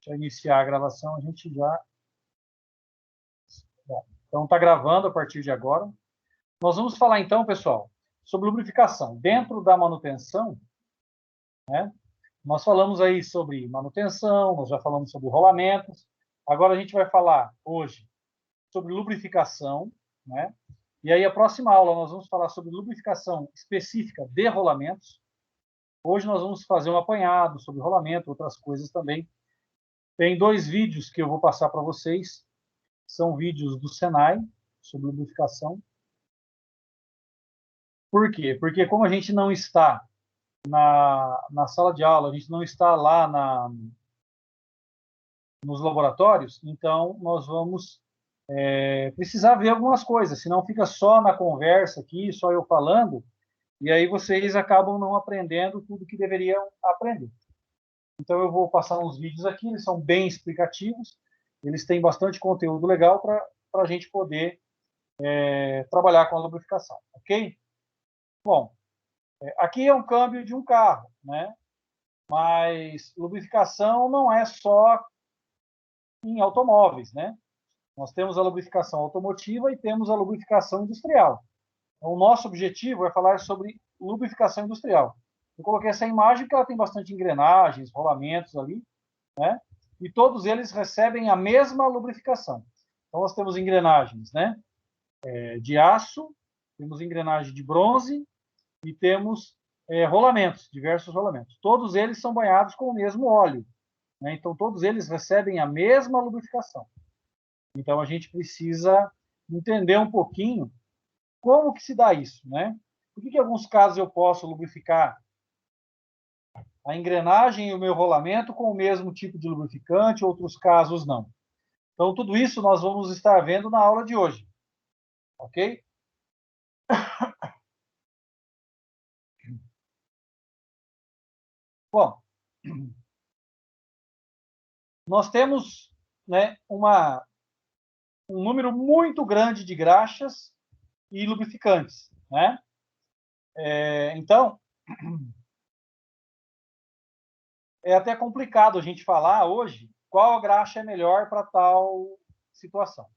Deixa eu iniciar a gravação, a gente já... Bom, então, está gravando a partir de agora. Nós vamos falar, então, pessoal, sobre lubrificação. Dentro da manutenção, né, nós falamos aí sobre manutenção, nós já falamos sobre rolamentos. Agora a gente vai falar hoje sobre lubrificação, né? E aí, a próxima aula, nós vamos falar sobre lubrificação específica de rolamentos. Hoje nós vamos fazer um apanhado sobre rolamento, outras coisas também. Tem 2 vídeos que eu vou passar para vocês. São vídeos do Senai sobre lubrificação. Por quê? Porque como a gente não está na sala de aula, a gente não está lá nos laboratórios, então nós vamos precisar ver algumas coisas, senão fica só na conversa aqui, só eu falando, e aí vocês acabam não aprendendo tudo que deveriam aprender. Então eu vou passar uns vídeos aqui, eles são bem explicativos, eles têm bastante conteúdo legal para a gente poder trabalhar com a lubrificação, ok? Bom, aqui é um câmbio de um carro, né? Mas lubrificação não é só em automóveis, né? Nós temos a lubrificação automotiva e temos a lubrificação industrial. Então, o nosso objetivo é falar sobre lubrificação industrial. Eu coloquei essa imagem porque ela tem bastante engrenagens, rolamentos ali, né? E todos eles recebem a mesma lubrificação. Então, nós temos engrenagens, né? De aço, temos engrenagem de bronze e temos rolamentos, diversos rolamentos. Todos eles são banhados com o mesmo óleo, né? Então, todos eles recebem a mesma lubrificação. Então, a gente precisa entender um pouquinho como que se dá isso, né? Por que em alguns casos eu posso lubrificar a engrenagem e o meu rolamento com o mesmo tipo de lubrificante, outros casos não? Então, tudo isso nós vamos estar vendo na aula de hoje, ok? Bom, nós temos, né, um número muito grande de graxas e lubrificantes, né? Então, é até complicado a gente falar hoje qual graxa é melhor para tal situação.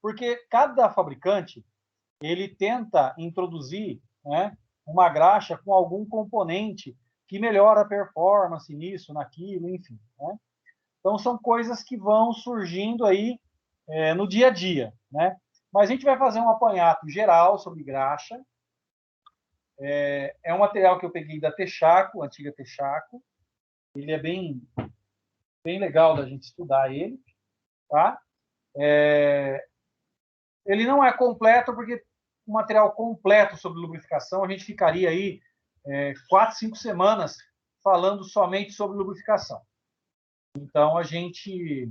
Porque cada fabricante, ele tenta introduzir, né, uma graxa com algum componente que melhora a performance nisso, naquilo, enfim, né? Então, são coisas que vão surgindo aí no dia a dia, né? Mas a gente vai fazer um apanhado geral sobre graxa. É um material que eu peguei da Texaco, antiga Texaco. Ele é bem legal da gente estudar ele, tá? Ele não é completo, porque um material completo sobre lubrificação, a gente ficaria aí 4, 5 semanas falando somente sobre lubrificação. Então, a gente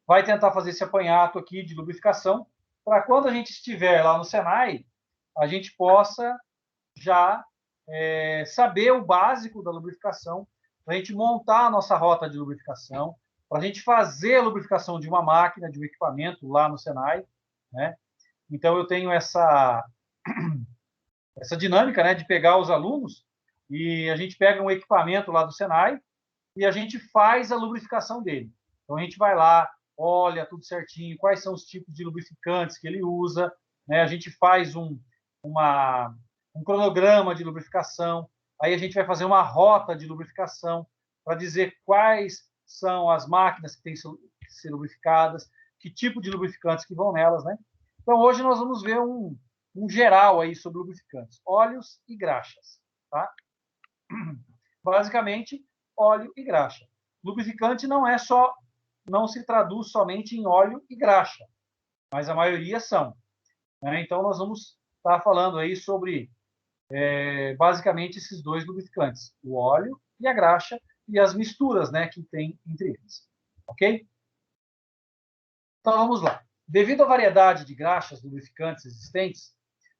vai tentar fazer esse apanhado aqui de lubrificação, para quando a gente estiver lá no Senai, a gente possa já saber o básico da lubrificação, para a gente montar a nossa rota de lubrificação, para a gente fazer a lubrificação de uma máquina, de um equipamento lá no Senai, né? Então, eu tenho essa dinâmica, né, de pegar os alunos e a gente pega um equipamento lá do Senai e a gente faz a lubrificação dele. Então, a gente vai lá, olha tudo certinho, quais são os tipos de lubrificantes que ele usa, né? A gente faz um cronograma de lubrificação, aí a gente vai fazer uma rota de lubrificação para dizer quais são as máquinas que têm que ser lubrificadas, que tipo de lubrificantes que vão nelas, né? Então, hoje nós vamos ver um geral aí sobre lubrificantes, óleos e graxas, tá? Basicamente, óleo e graxa. Lubrificante não se traduz somente em óleo e graxa, mas a maioria são, né? Então, nós vamos estar falando aí sobre, basicamente, esses 2 lubrificantes, o óleo e a graxa, e as misturas, né, que tem entre eles, ok? Então, vamos lá. Devido à variedade de graxas lubrificantes existentes,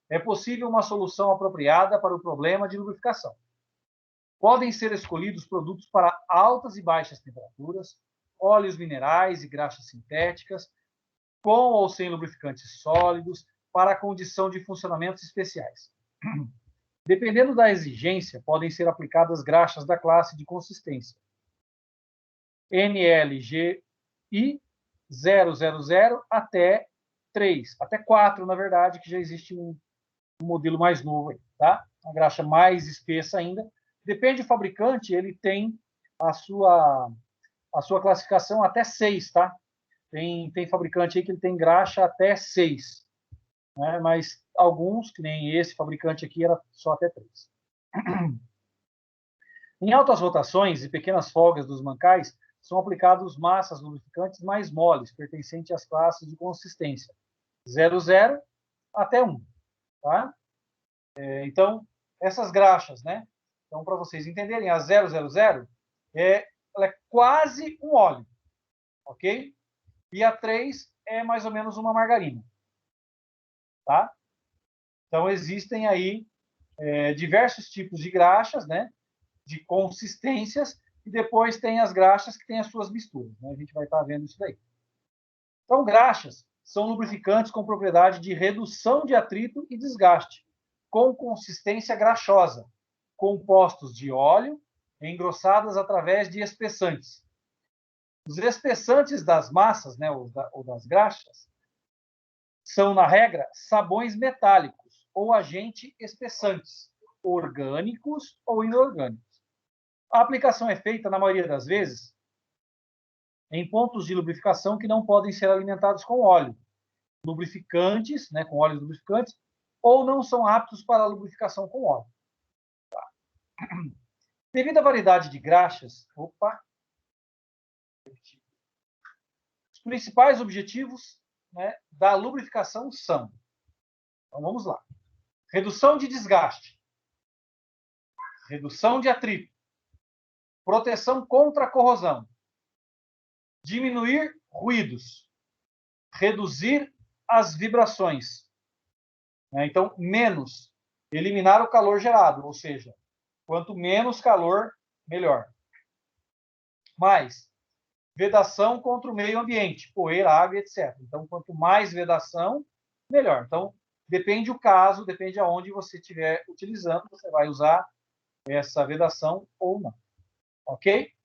é possível uma solução apropriada para o problema de lubrificação. Podem ser escolhidos produtos para altas e baixas temperaturas, óleos minerais e graxas sintéticas, com ou sem lubrificantes sólidos, para a condição de funcionamentos especiais. Dependendo da exigência, podem ser aplicadas graxas da classe de consistência NLGI 000 até 3, até 4, na verdade, que já existe um modelo mais novo aí, tá? Uma graxa mais espessa ainda. Depende do fabricante, ele tem a sua classificação até 6, tá? Tem fabricante aí que ele tem graxa até 6, né? Mas alguns, que nem esse fabricante aqui, era só até 3. Em altas rotações e pequenas folgas dos mancais, são aplicados massas lubrificantes mais moles, pertencentes às classes de consistência 00 até 1. Tá? Então, essas graxas, né? Então, para vocês entenderem, a 000 ela é quase um óleo, ok? E a 3 é mais ou menos uma margarina. Tá? Então, existem aí diversos tipos de graxas, né? De consistências, e depois tem as graxas que têm as suas misturas. Né? A gente vai estar vendo isso daí. Então, graxas são lubrificantes com propriedade de redução de atrito e desgaste, com consistência graxosa, compostos de óleo, engrossadas através de espessantes. Os espessantes das massas, né, ou das graxas, são, na regra, sabões metálicos ou agentes espessantes, orgânicos ou inorgânicos. A aplicação é feita, na maioria das vezes, em pontos de lubrificação que não podem ser alimentados com óleo, lubrificantes, né, com óleos lubrificantes, ou não são aptos para a lubrificação com óleo. Tá. Devido à variedade de graxas, os principais objetivos, né, da lubrificação são, então vamos lá, redução de desgaste, redução de atrito, proteção contra a corrosão, diminuir ruídos, reduzir as vibrações. Então, menos, eliminar o calor gerado, ou seja, quanto menos calor, melhor. Mais, vedação contra o meio ambiente, poeira, água, etc. Então, quanto mais vedação, melhor. Então, depende do caso, depende aonde você estiver utilizando, você vai usar essa vedação ou não. Ok?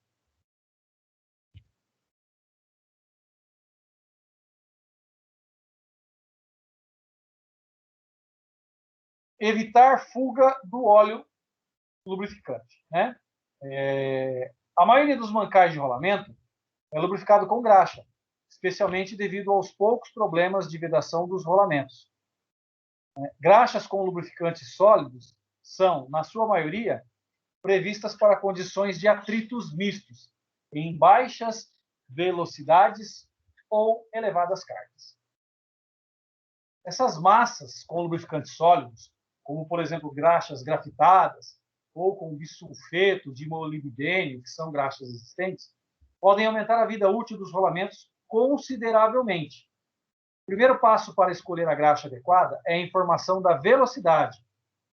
Evitar fuga do óleo lubrificante. Né? A maioria dos mancais de rolamento é lubrificado com graxa, especialmente devido aos poucos problemas de vedação dos rolamentos. Graxas com lubrificantes sólidos são, na sua maioria, previstas para condições de atritos mistos, em baixas velocidades ou elevadas cargas. Essas massas com lubrificantes sólidos, como, por exemplo, graxas grafitadas ou com bisulfeto de molibdênio, que são graxas existentes, podem aumentar a vida útil dos rolamentos consideravelmente. O primeiro passo para escolher a graxa adequada é a informação da velocidade,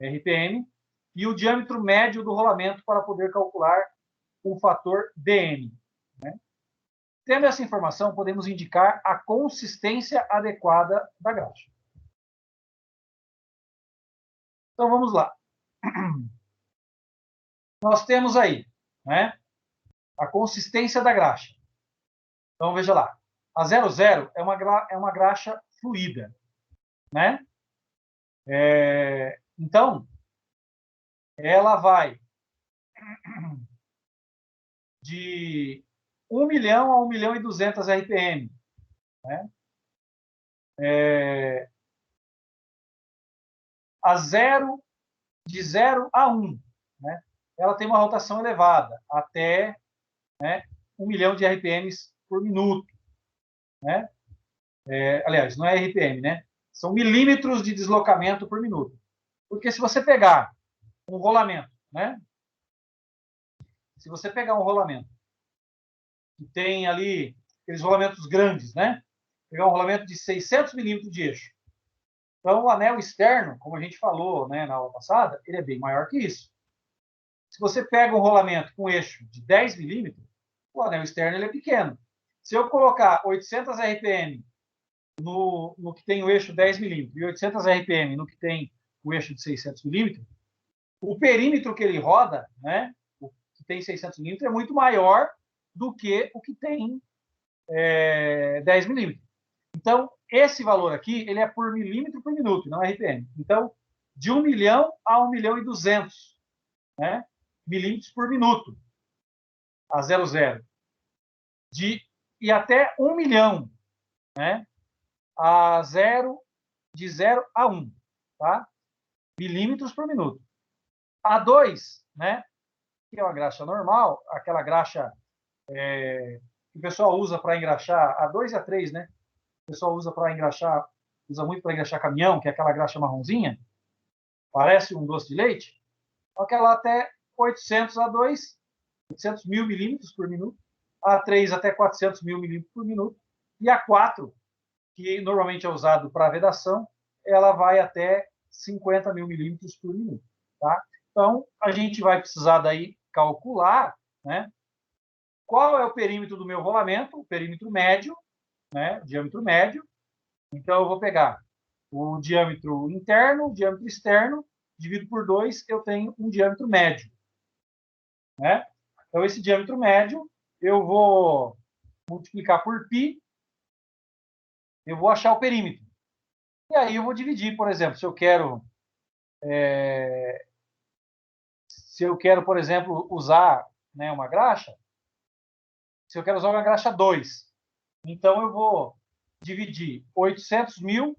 RPM, e o diâmetro médio do rolamento para poder calcular o fator dm. Né? Tendo essa informação, podemos indicar a consistência adequada da graxa. Então, vamos lá. Nós temos aí, né, a consistência da graxa. Então, veja lá. A 00 é uma graxa fluida. Né? Então, ela vai de 1 milhão a 1 milhão e 200 RPM. Né? De 0 a 1. Né? Ela tem uma rotação elevada, até, né, 1 milhão de RPMs por minuto. Né? Aliás, não é RPM, né? São milímetros de deslocamento por minuto. Porque se você pegar um rolamento, né? Se você pegar um rolamento que tem ali aqueles rolamentos grandes, né? Pegar um rolamento de 600 milímetros de eixo. Então, o anel externo, como a gente falou, né, na aula passada, ele é bem maior que isso. Se você pega um rolamento com eixo de 10 milímetros, o anel externo ele é pequeno. Se eu colocar 800 RPM no que tem o eixo 10 milímetros e 800 RPM no que tem o eixo de 600 milímetros, o perímetro que ele roda, né, o que tem 600 milímetros, é muito maior do que o que tem 10 milímetros. Então, esse valor aqui, ele é por milímetro por minuto, não é RPM. Então, de 1 milhão a 1 milhão e 200, né, milímetros por minuto, a 00. E até 1 milhão, né, a 0, de 0 a 1, tá? Milímetros por minuto. A 2, né, que é uma graxa normal, aquela graxa que o pessoal usa para engraxar, a 2 e a 3, né? O pessoal usa para engraxar, usa muito para engraxar caminhão, que é aquela graxa marronzinha, parece um doce de leite, aquela até 800 a 2, 800 mil milímetros por minuto, a 3 até 400 mil milímetros por minuto, e a 4, que normalmente é usado para vedação, ela vai até 50 mil milímetros por minuto, tá? Então, a gente vai precisar daí calcular, né, qual é o perímetro do meu rolamento, o perímetro médio, né, o diâmetro médio. Então, eu vou pegar o diâmetro interno, o diâmetro externo, divido por 2, eu tenho um diâmetro médio, né? Então, esse diâmetro médio, eu vou multiplicar por π, eu vou achar o perímetro. E aí eu vou dividir, por exemplo, se eu quero, por exemplo, usar, né, uma graxa, se eu quero usar uma graxa 2, então eu vou dividir 800 mil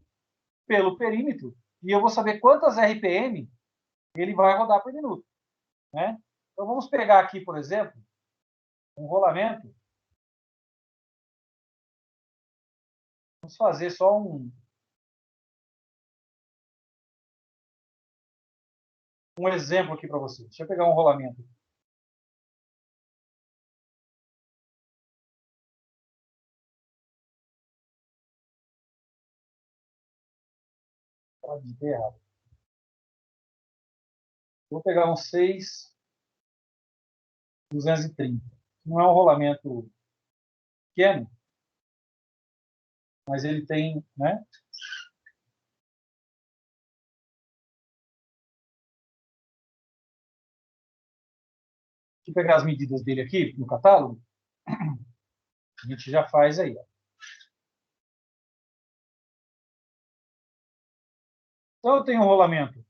pelo perímetro e eu vou saber quantas RPM ele vai rodar por minuto, né? Então vamos pegar aqui, por exemplo, um rolamento. Vamos fazer só um exemplo aqui para vocês. Deixa eu pegar um rolamento. Pode ter errado. Vou pegar um 6.230. Não é um rolamento pequeno, mas ele tem, né? Deixa eu pegar as medidas dele aqui no catálogo. A gente já faz aí. Ó. Então, eu tenho um rolamento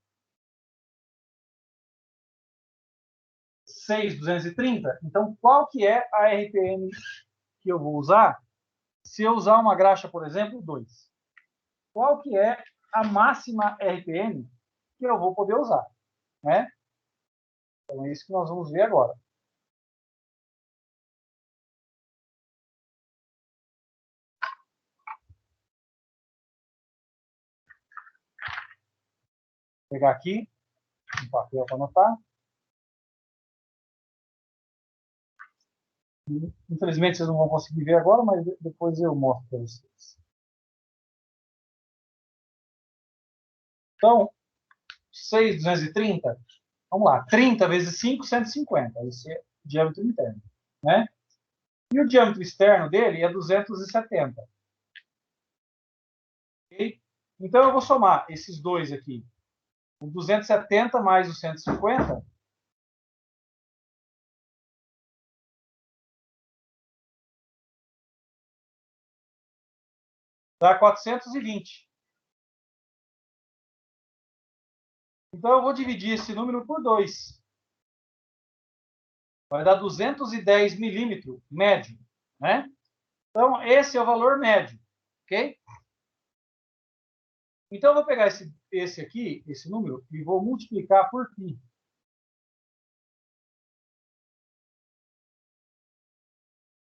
6.230. Então, qual que é a RPM que eu vou usar se eu usar uma graxa, por exemplo, 2? Qual que é a máxima RPM que eu vou poder usar, né? Então, é isso que nós vamos ver agora. Vou pegar aqui um papel para anotar. Infelizmente, vocês não vão conseguir ver agora, mas depois eu mostro para vocês. Então, 6.230, vamos lá, 30 vezes 5, 150. Esse é o diâmetro interno, né? E o diâmetro externo dele é 270. Okay? Então, eu vou somar esses dois aqui. O 270 mais o 150 dá 420. Então, eu vou dividir esse número por 2. Vai dar 210 milímetros médio, né? Então, esse é o valor médio, ok? Então, eu vou pegar esse aqui, esse número, e vou multiplicar por π.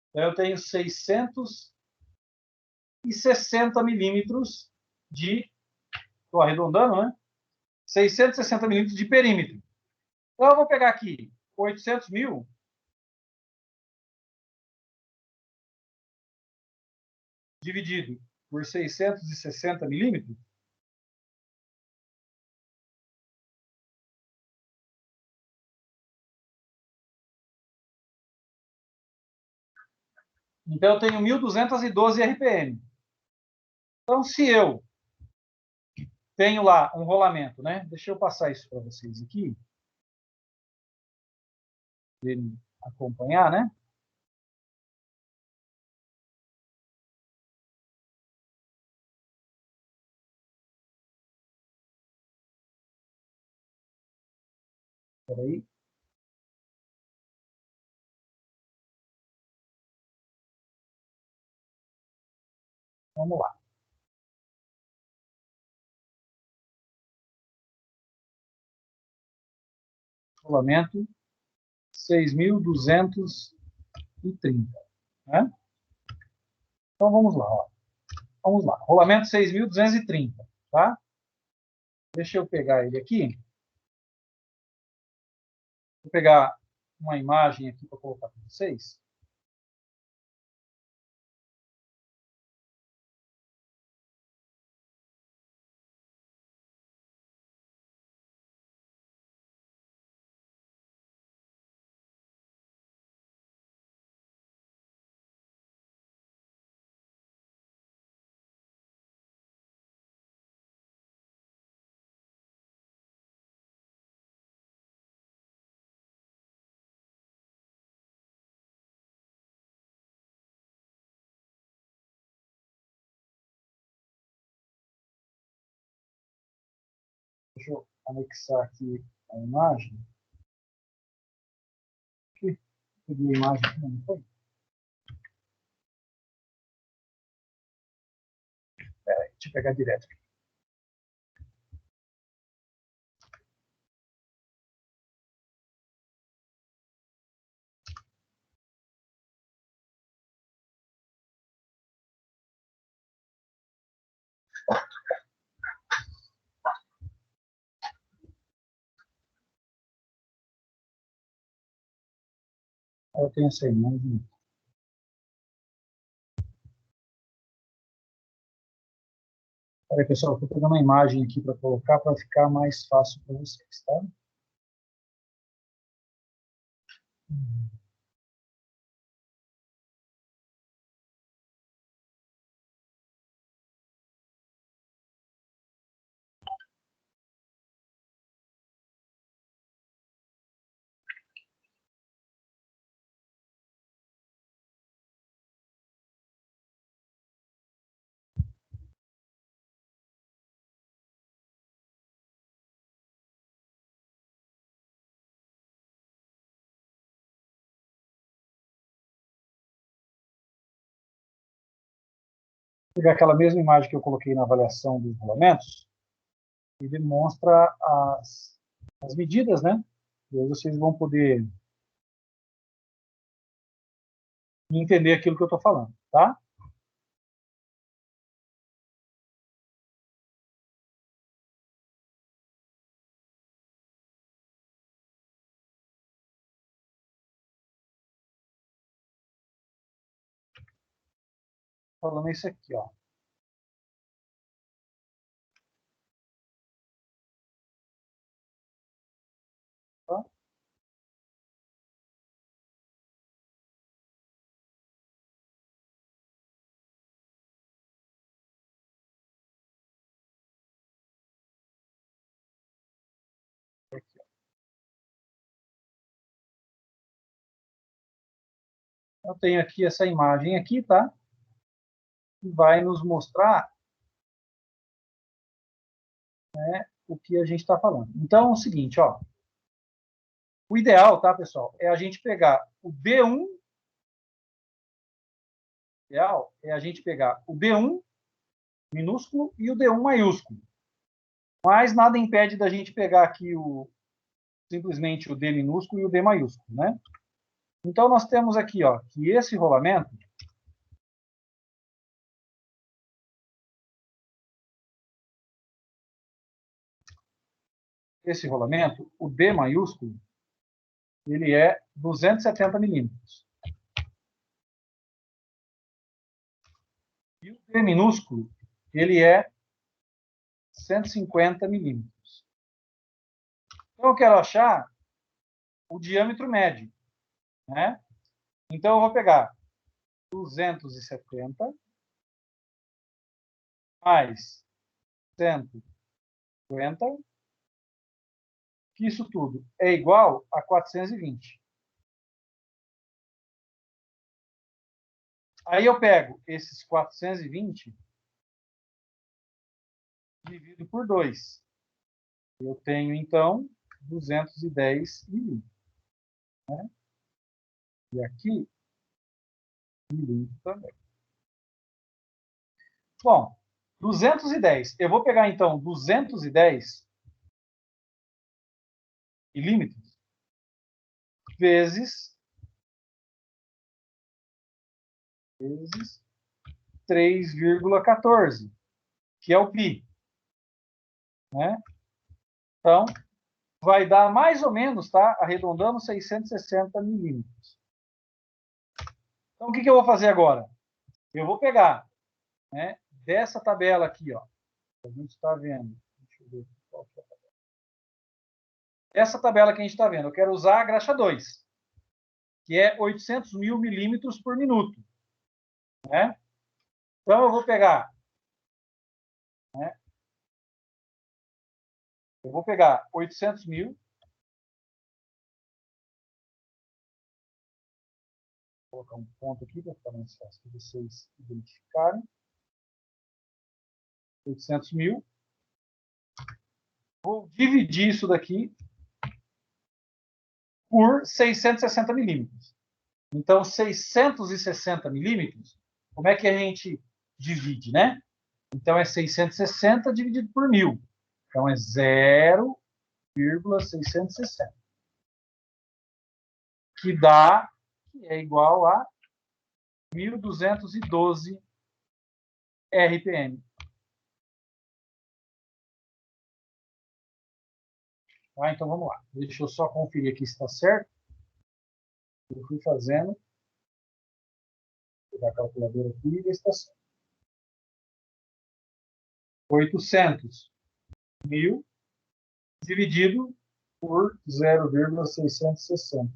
Então, eu tenho 660 milímetros de... Estou arredondando, né? 660 milímetros de perímetro. Então, eu vou pegar aqui 800 mil dividido por 660 milímetros. Então, eu tenho 1.212 RPM. Então, se eu tenho lá um rolamento, né? Deixa eu passar isso para vocês aqui. dele acompanhar, né? Espera aí. Vamos lá. Rolamento 6.230, né? Então, vamos lá. Ó. Vamos lá. Rolamento 6.230, tá? Deixa eu pegar ele aqui. Vou pegar uma imagem aqui para colocar para vocês. Deixa eu anexar aqui a imagem. Aqui. Peguei a imagem aqui, não foi? Deixa eu pegar direto. Eu tenho essa imagem. Olha, pessoal, estou pegando uma imagem aqui para colocar para ficar mais fácil para vocês, tá? Vou pegar aquela mesma imagem que eu coloquei na avaliação dos rolamentos e demonstra as medidas, né? E aí vocês vão poder entender aquilo que eu estou falando, tá? Falando isso aqui, ó. Tá? Aqui, ó. Eu tenho aqui essa imagem aqui, tá? Que vai nos mostrar, né, o que a gente está falando. Então, é o seguinte, ó. O ideal, tá, pessoal, é a gente pegar o D1, ideal é a gente pegar o D1 minúsculo e o D1 maiúsculo. Mas nada impede da gente pegar aqui simplesmente o D minúsculo e o D maiúsculo, né? Então, nós temos aqui, ó, que esse rolamento, o D maiúsculo, ele é 270 milímetros. E o D minúsculo, ele é 150 milímetros. Então, eu quero achar o diâmetro médio, né? Então, eu vou pegar 270 mais 150, que isso tudo é igual a 420. Aí eu pego esses 420 dividido por 2. Eu tenho, então, 210 milímetros. Né? E aqui, milímetros também. Bom, 210. Eu vou pegar, então, 210 milímetros vezes 3,14, que é o π. Né? Então, vai dar mais ou menos, tá? Arredondando, 660 milímetros. Então, o que eu vou fazer agora? Eu vou pegar, né, dessa tabela aqui, ó. A gente está vendo. Deixa eu ver qual que é a tabela. Essa tabela que a gente está vendo, eu quero usar a graxa 2, que é 800 mil milímetros por minuto. Né? Então, eu vou pegar, né, 800 mil. Vou colocar um ponto aqui para ficar mais fácil para vocês identificarem. 800 mil. Vou dividir isso daqui por 660 milímetros. Então, 660 milímetros, como é que a gente divide, né? Então, é 660 dividido por 1.000. Então, é 0,660. Que é igual a 1.212 RPM. Tá? Então, vamos lá. Deixa eu só conferir aqui se está certo. Eu fui fazendo. Vou pegar a calculadora aqui e ver se está certo. 800 mil dividido por 0,660.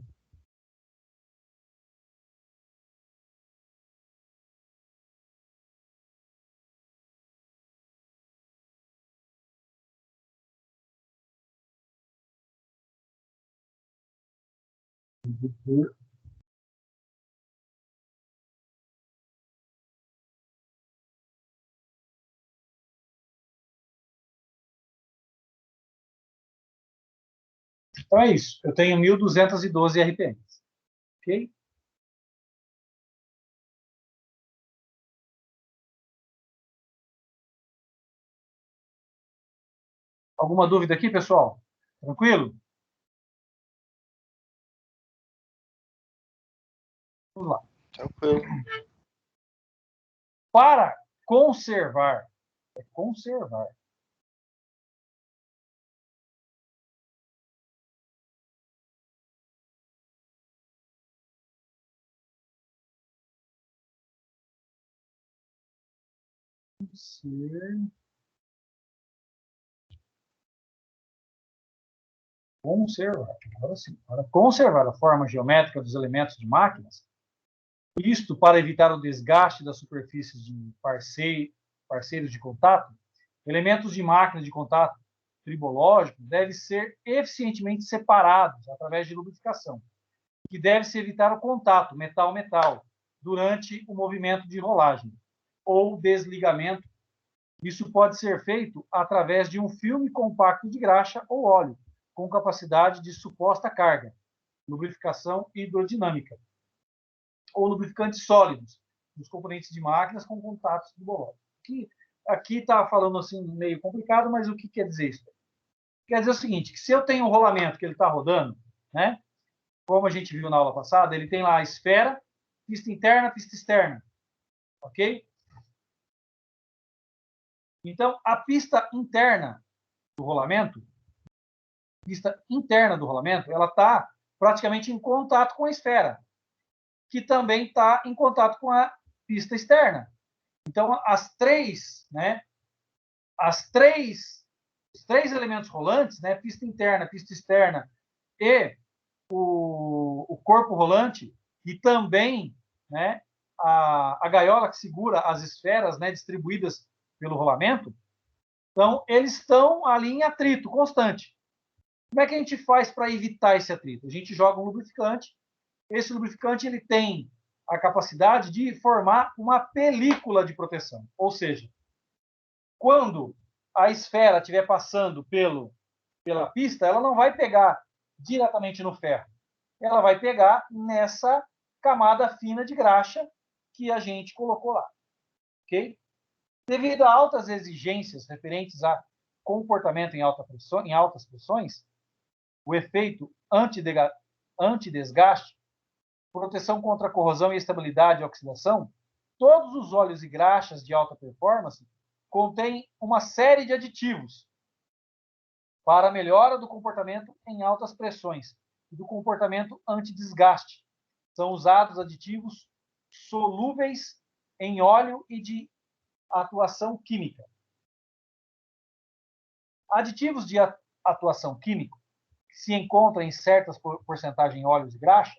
Por Então é isso. Eu tenho 1.212 RPM. Ok? Alguma dúvida aqui, pessoal? Tranquilo? Vamos lá. Tranquilo. Para conservar, conservar. Conservar. Agora sim. Para conservar a forma geométrica dos elementos de máquinas, isto para evitar o desgaste das superfícies de parceiros de contato, elementos de máquina de contato tribológico devem ser eficientemente separados através de lubrificação, que deve-se evitar o contato metal-metal durante o movimento de rolagem ou desligamento. Isso pode ser feito através de um filme compacto de graxa ou óleo, com capacidade de suposta carga, lubrificação hidrodinâmica, ou lubrificantes sólidos, nos componentes de máquinas com contatos tribológicos. Aqui está falando assim meio complicado, mas o que quer dizer isso? Quer dizer o seguinte, que se eu tenho um rolamento que ele está rodando, né, como a gente viu na aula passada, ele tem lá a esfera, pista interna, pista externa. Ok? Então, a pista interna do rolamento, ela está praticamente em contato com a esfera, que também está em contato com a pista externa. Então, os três elementos rolantes, né, pista interna, pista externa e o corpo rolante, e também, né, a gaiola que segura as esferas, né, distribuídas pelo rolamento, então eles estão ali em atrito constante. Como é que a gente faz para evitar esse atrito? A gente joga um lubrificante. Esse lubrificante ele tem a capacidade de formar uma película de proteção. Ou seja, quando a esfera estiver passando pela pista, ela não vai pegar diretamente no ferro. Ela vai pegar nessa camada fina de graxa que a gente colocou lá. Ok? Devido a altas exigências referentes a comportamento em altas pressões, o efeito antidesgaste, proteção contra corrosão e estabilidade e oxidação, todos os óleos e graxas de alta performance contêm uma série de aditivos para a melhora do comportamento em altas pressões e do comportamento antidesgaste. São usados aditivos solúveis em óleo e de atuação química. Aditivos de atuação química, que se encontram em certas porcentagens em óleos e graxa,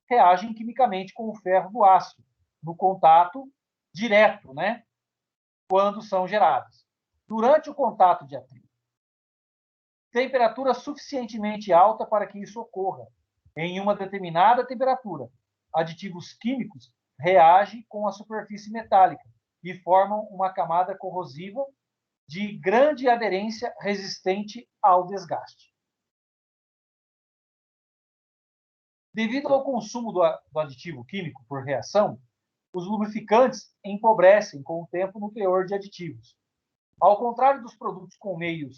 reagem quimicamente com o ferro do aço, no contato direto, né? Quando são gerados. Durante o contato de atrito, temperatura suficientemente alta para que isso ocorra. Em uma determinada temperatura, aditivos químicos reagem com a superfície metálica e formam uma camada corrosiva de grande aderência resistente ao desgaste. Devido ao consumo do aditivo químico por reação, os lubrificantes empobrecem com o tempo no teor de aditivos. Ao contrário dos produtos com meio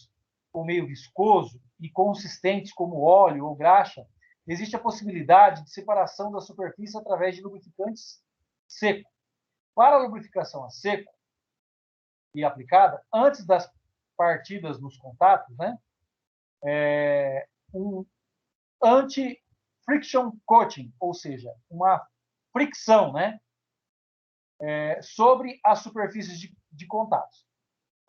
viscoso e consistentes como óleo ou graxa, existe a possibilidade de separação da superfície através de lubrificantes secos. Para a lubrificação a seco e aplicada, antes das partidas nos contatos, né, um anti-friction coating, ou seja, uma fricção, né, sobre as superfícies de contatos.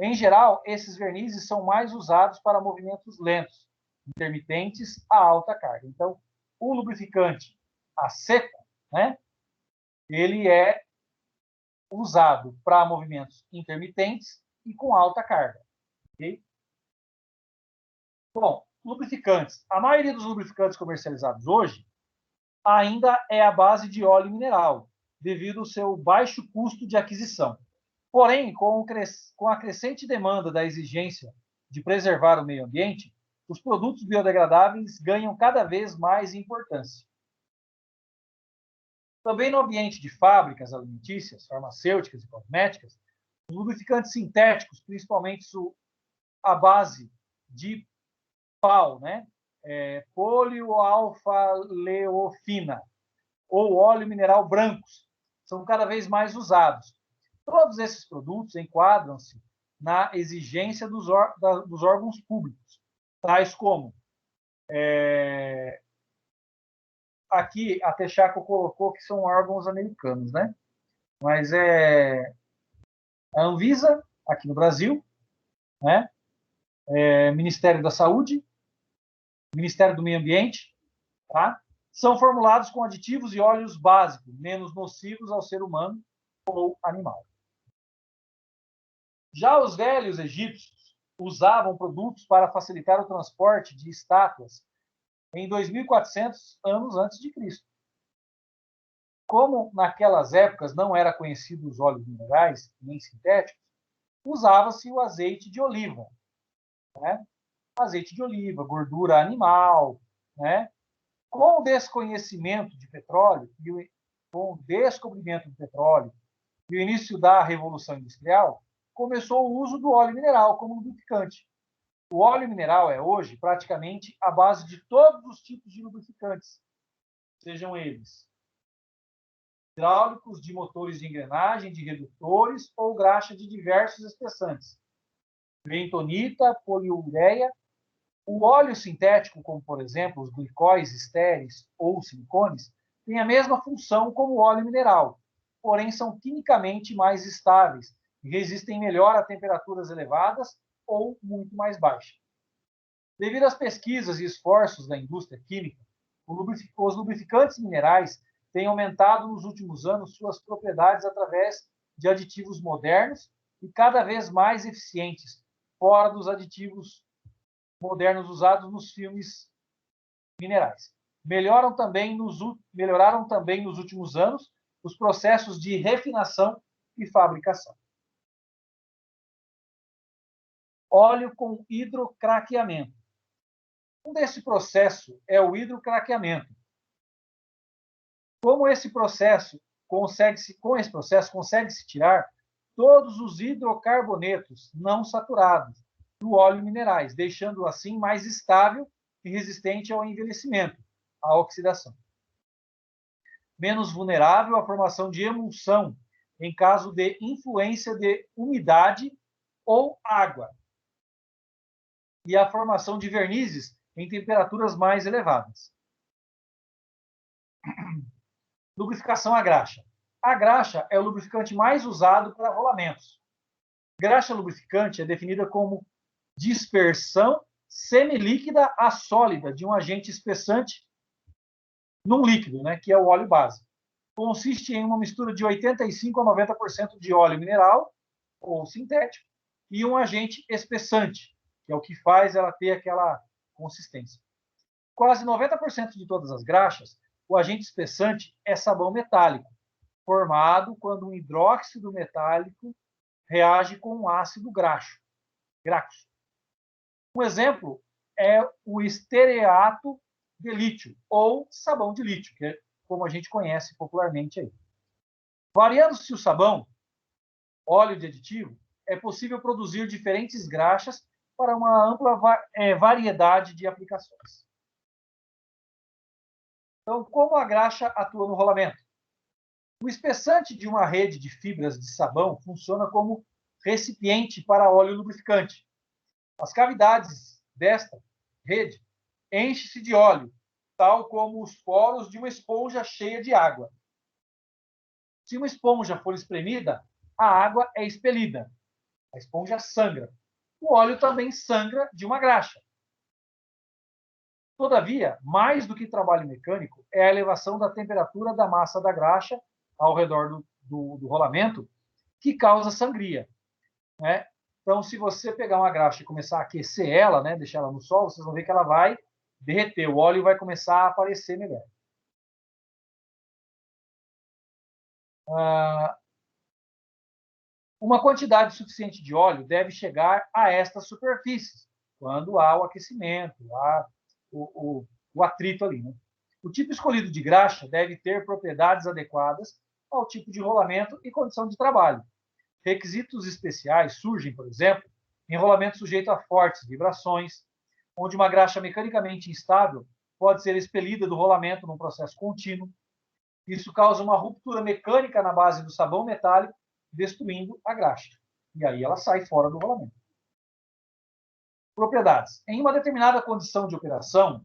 Em geral, esses vernizes são mais usados para movimentos lentos, intermitentes a alta carga. Então, o lubrificante a seco, né, ele é usado para movimentos intermitentes e com alta carga. Okay? Bom, lubrificantes. A maioria dos lubrificantes comercializados hoje ainda é à base de óleo mineral, devido ao seu baixo custo de aquisição. Porém, com a crescente demanda da exigência de preservar o meio ambiente, os produtos biodegradáveis ganham cada vez mais importância. Também no ambiente de fábricas alimentícias, farmacêuticas e cosméticas, os lubrificantes sintéticos, principalmente à base de PAL, né? Polioalfa-leofina, ou óleo mineral brancos, são cada vez mais usados. Todos esses produtos enquadram-se na exigência dos órgãos públicos, tais como aqui a Texaco colocou que são órgãos americanos, né? Mas é a Anvisa, aqui no Brasil, né? Ministério da Saúde, Ministério do Meio Ambiente, tá? São formulados com aditivos e óleos básicos, menos nocivos ao ser humano ou animal. Já os velhos egípcios usavam produtos para facilitar o transporte de estátuas em 2.400 anos antes de Cristo. Como naquelas épocas não era conhecido os óleos minerais nem sintéticos, usava-se o azeite de oliva, né? Azeite de oliva, gordura animal, né? Com o desconhecimento de petróleo com o descobrimento do petróleo e o início da Revolução Industrial, começou o uso do óleo mineral como lubrificante. O óleo mineral é hoje praticamente a base de todos os tipos de lubrificantes, sejam eles hidráulicos, de motores de engrenagem, de redutores ou graxa de diversos espessantes, bentonita, poliureia. O óleo sintético, como por exemplo os glicóis estéreis ou silicones, tem a mesma função como o óleo mineral, porém são quimicamente mais estáveis e resistem melhor a temperaturas elevadas ou muito mais baixas. Devido às pesquisas e esforços da indústria química, os lubrificantes minerais têm aumentado nos últimos anos suas propriedades através de aditivos modernos e cada vez mais eficientes, fora dos aditivos modernos usados nos filmes minerais. Melhoraram também nos últimos anos os processos de refinação e fabricação. Óleo com hidrocraqueamento. Desse processo é o hidrocraqueamento. Com esse processo consegue-se tirar todos os hidrocarbonetos não saturados do óleo minerais, deixando-o assim mais estável e resistente ao envelhecimento, à oxidação. Menos vulnerável à formação de emulsão em caso de influência de umidade ou água, e a formação de vernizes em temperaturas mais elevadas. Lubrificação a graxa. A graxa é o lubrificante mais usado para rolamentos. Graxa lubrificante é definida como dispersão semilíquida a sólida de um agente espessante num líquido, né, que é o óleo base. Consiste em uma mistura de 85% a 90% de óleo mineral ou sintético e um agente espessante, que é o que faz ela ter aquela consistência. Quase 90% de todas as graxas, o agente espessante é sabão metálico, formado quando um hidróxido metálico reage com um ácido graxo. Um exemplo é o estereato de lítio, ou sabão de lítio, que é como a gente conhece popularmente aí. Variando-se o sabão, óleo de aditivo, é possível produzir diferentes graxas para uma ampla variedade de aplicações. Então, como a graxa atua no rolamento? O espessante de uma rede de fibras de sabão funciona como recipiente para óleo lubrificante. As cavidades desta rede enchem-se de óleo, tal como os poros de uma esponja cheia de água. Se uma esponja for espremida, a água é expelida. A esponja sangra. O óleo também sangra de uma graxa. Todavia, mais do que trabalho mecânico, é a elevação da temperatura da massa da graxa ao redor do rolamento que causa sangria, né? Então, se você pegar uma graxa e começar a aquecer ela, né, deixar ela no sol, vocês vão ver que ela vai derreter, o óleo vai começar a aparecer melhor. Uma quantidade suficiente de óleo deve chegar a estas superfícies, quando há o aquecimento, há o atrito ali, né? O tipo escolhido de graxa deve ter propriedades adequadas ao tipo de rolamento e condição de trabalho. Requisitos especiais surgem, por exemplo, em rolamento sujeito a fortes vibrações, onde uma graxa mecanicamente instável pode ser expelida do rolamento num processo contínuo. Isso causa uma ruptura mecânica na base do sabão metálico, destruindo a graxa. E aí ela sai fora do rolamento. Propriedades. Em uma determinada condição de operação,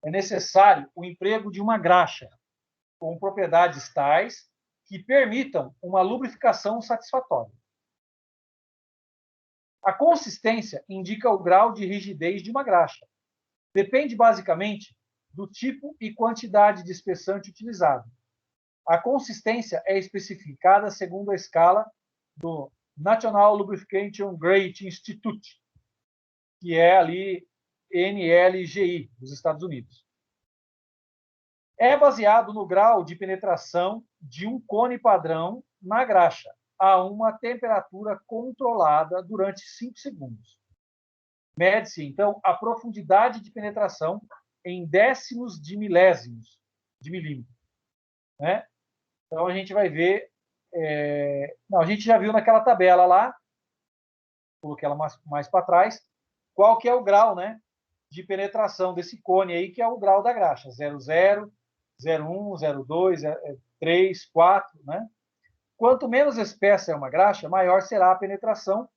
é necessário o emprego de uma graxa com propriedades tais que permitam uma lubrificação satisfatória. A consistência indica o grau de rigidez de uma graxa. Depende basicamente do tipo e quantidade de espessante utilizado. A consistência é especificada segundo a escala do National Lubrication Grade Institute, que é ali NLGI, dos Estados Unidos. É baseado no grau de penetração de um cone padrão na graxa, a uma temperatura controlada durante 5 segundos. Mede-se, então, a profundidade de penetração em décimos de milésimos de milímetro, né? Então, a gente vai ver... Não, a gente já viu naquela tabela lá, coloquei ela mais para trás, qual que é o grau, né, de penetração desse cone aí, que é o grau da graxa, 00, 01, 02, 3, 4, né? Quanto menos espessa é uma graxa, maior será a penetração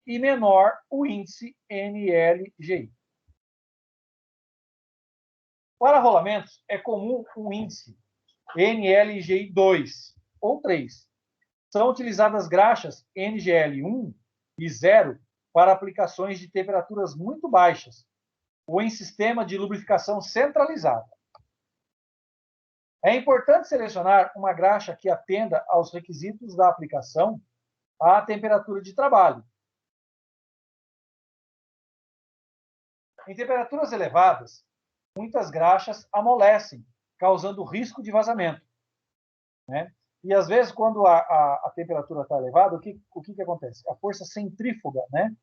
e menor o índice NLGI. Para rolamentos, é comum um índice NLGI 2 ou 3. São utilizadas graxas NGL1 e 0 para aplicações de temperaturas muito baixas ou em sistema de lubrificação centralizada. É importante selecionar uma graxa que atenda aos requisitos da aplicação à temperatura de trabalho. Em temperaturas elevadas, muitas graxas amolecem, causando risco de vazamento, né? E, às vezes, quando a temperatura está elevada, o que acontece? A força centrífuga, né,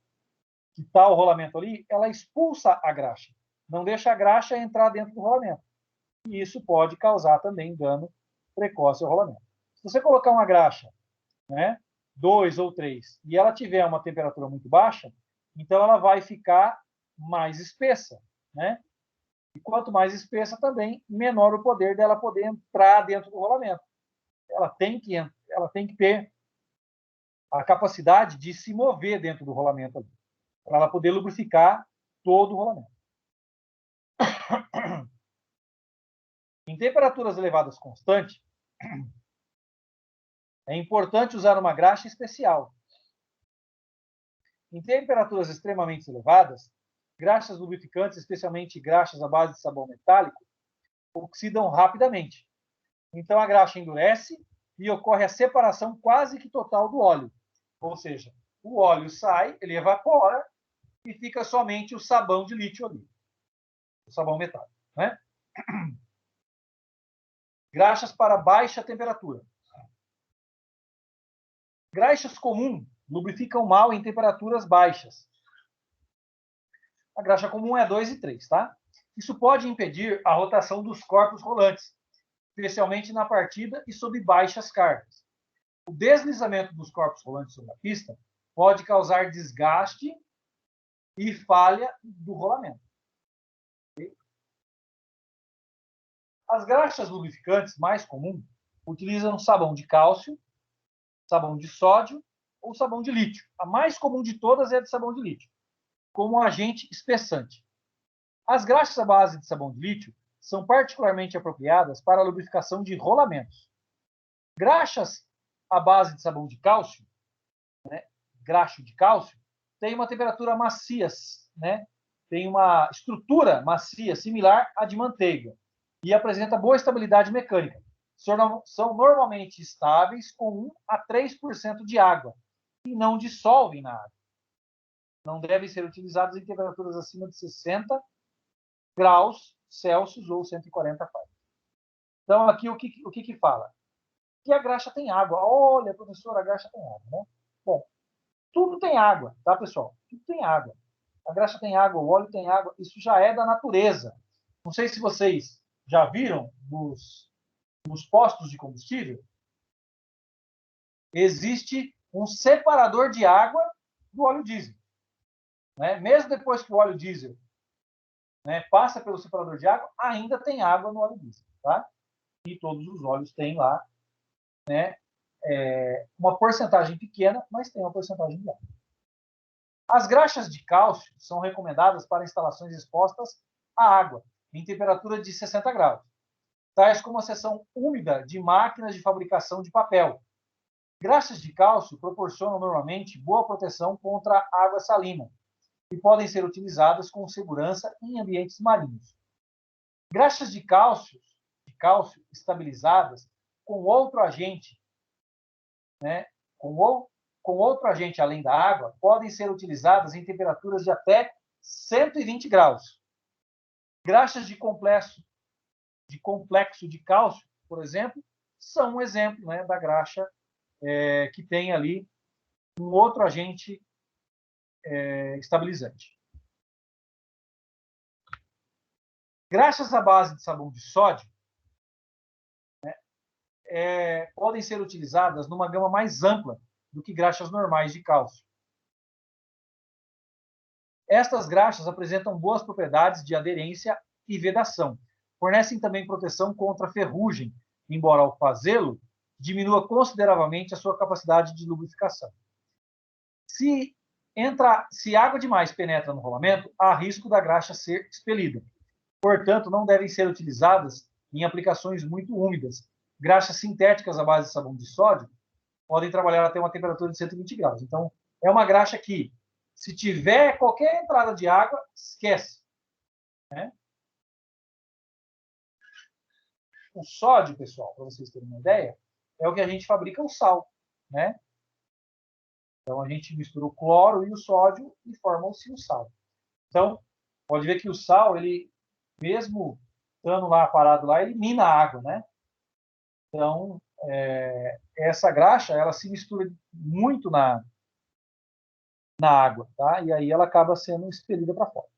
que está o rolamento ali, ela expulsa a graxa. Não deixa a graxa entrar dentro do rolamento. E isso pode causar também dano precoce ao rolamento. Se você colocar uma graxa, né, 2 ou 3, e ela tiver uma temperatura muito baixa, então ela vai ficar mais espessa, né? E quanto mais espessa também, menor o poder dela poder entrar dentro do rolamento. Ela tem que ter a capacidade de se mover dentro do rolamento ali, para ela poder lubrificar todo o rolamento. Em temperaturas elevadas constantes, é importante usar uma graxa especial. Em temperaturas extremamente elevadas, graxas lubrificantes, especialmente graxas à base de sabão metálico, oxidam rapidamente. Então a graxa endurece e ocorre a separação quase que total do óleo. Ou seja, o óleo sai, ele evapora e fica somente o sabão de lítio ali, o sabão metálico, né? Graxas para baixa temperatura. Graxas comuns lubrificam mal em temperaturas baixas. A graxa comum é 2 e 3, tá? Isso pode impedir a rotação dos corpos rolantes, especialmente na partida e sob baixas cargas. O deslizamento dos corpos rolantes sobre a pista pode causar desgaste e falha do rolamento. As graxas lubrificantes mais comuns utilizam sabão de cálcio, sabão de sódio ou sabão de lítio. A mais comum de todas é a de sabão de lítio, como agente espessante. As graxas à base de sabão de lítio são particularmente apropriadas para a lubrificação de rolamentos. Graxas à base de sabão de cálcio, né, graxo de cálcio, tem uma temperatura macia, né, tem uma estrutura macia similar à de manteiga e apresenta boa estabilidade mecânica. São normalmente estáveis com 1 a 3% de água e não dissolvem na água. Não devem ser utilizados em temperaturas acima de 60 graus Celsius ou 140 Fahrenheit. Então, aqui o que fala? Que a graxa tem água. Olha, professor, a graxa tem água, né? Bom, tudo tem água, tá, pessoal? Tudo tem água. A graxa tem água, o óleo tem água. Isso já é da natureza. Não sei se vocês já viram nos postos de combustível, existe um separador de água do óleo diesel. Né? Mesmo depois que o óleo diesel, né, passa pelo separador de água, ainda tem água no óleo diesel. Tá? E todos os óleos têm lá, né, uma porcentagem pequena, mas tem uma porcentagem de água. As graxas de cálcio são recomendadas para instalações expostas à água, em temperatura de 60 graus, tais como a seção úmida de máquinas de fabricação de papel. Graxas de cálcio proporcionam normalmente boa proteção contra água salina e podem ser utilizadas com segurança em ambientes marinhos. Graxas de cálcio estabilizadas com outro agente, né, com outro agente além da água, podem ser utilizadas em temperaturas de até 120 graus. Graxas de complexo de cálcio, por exemplo, são um exemplo, né, da graxa que tem ali um outro agente estabilizante. Graxas à base de sabão de sódio, né, podem ser utilizadas numa gama mais ampla do que graxas normais de cálcio. Estas graxas apresentam boas propriedades de aderência e vedação. Fornecem também proteção contra ferrugem, embora ao fazê-lo diminua consideravelmente a sua capacidade de lubrificação. Se água demais penetra no rolamento, há risco da graxa ser expelida. Portanto, não devem ser utilizadas em aplicações muito úmidas. Graxas sintéticas à base de sabão de sódio podem trabalhar até uma temperatura de 120 graus. Então, é uma graxa que, se tiver qualquer entrada de água, esquece. Né? O sódio, pessoal, para vocês terem uma ideia, é o que a gente fabrica o sal. Né? Então, a gente mistura o cloro e o sódio e forma-se o sal. Então, pode ver que o sal, ele, mesmo estando lá parado lá, elimina a água. Né? Então, essa graxa ela se mistura muito na água, tá? E aí ela acaba sendo expelida para fora.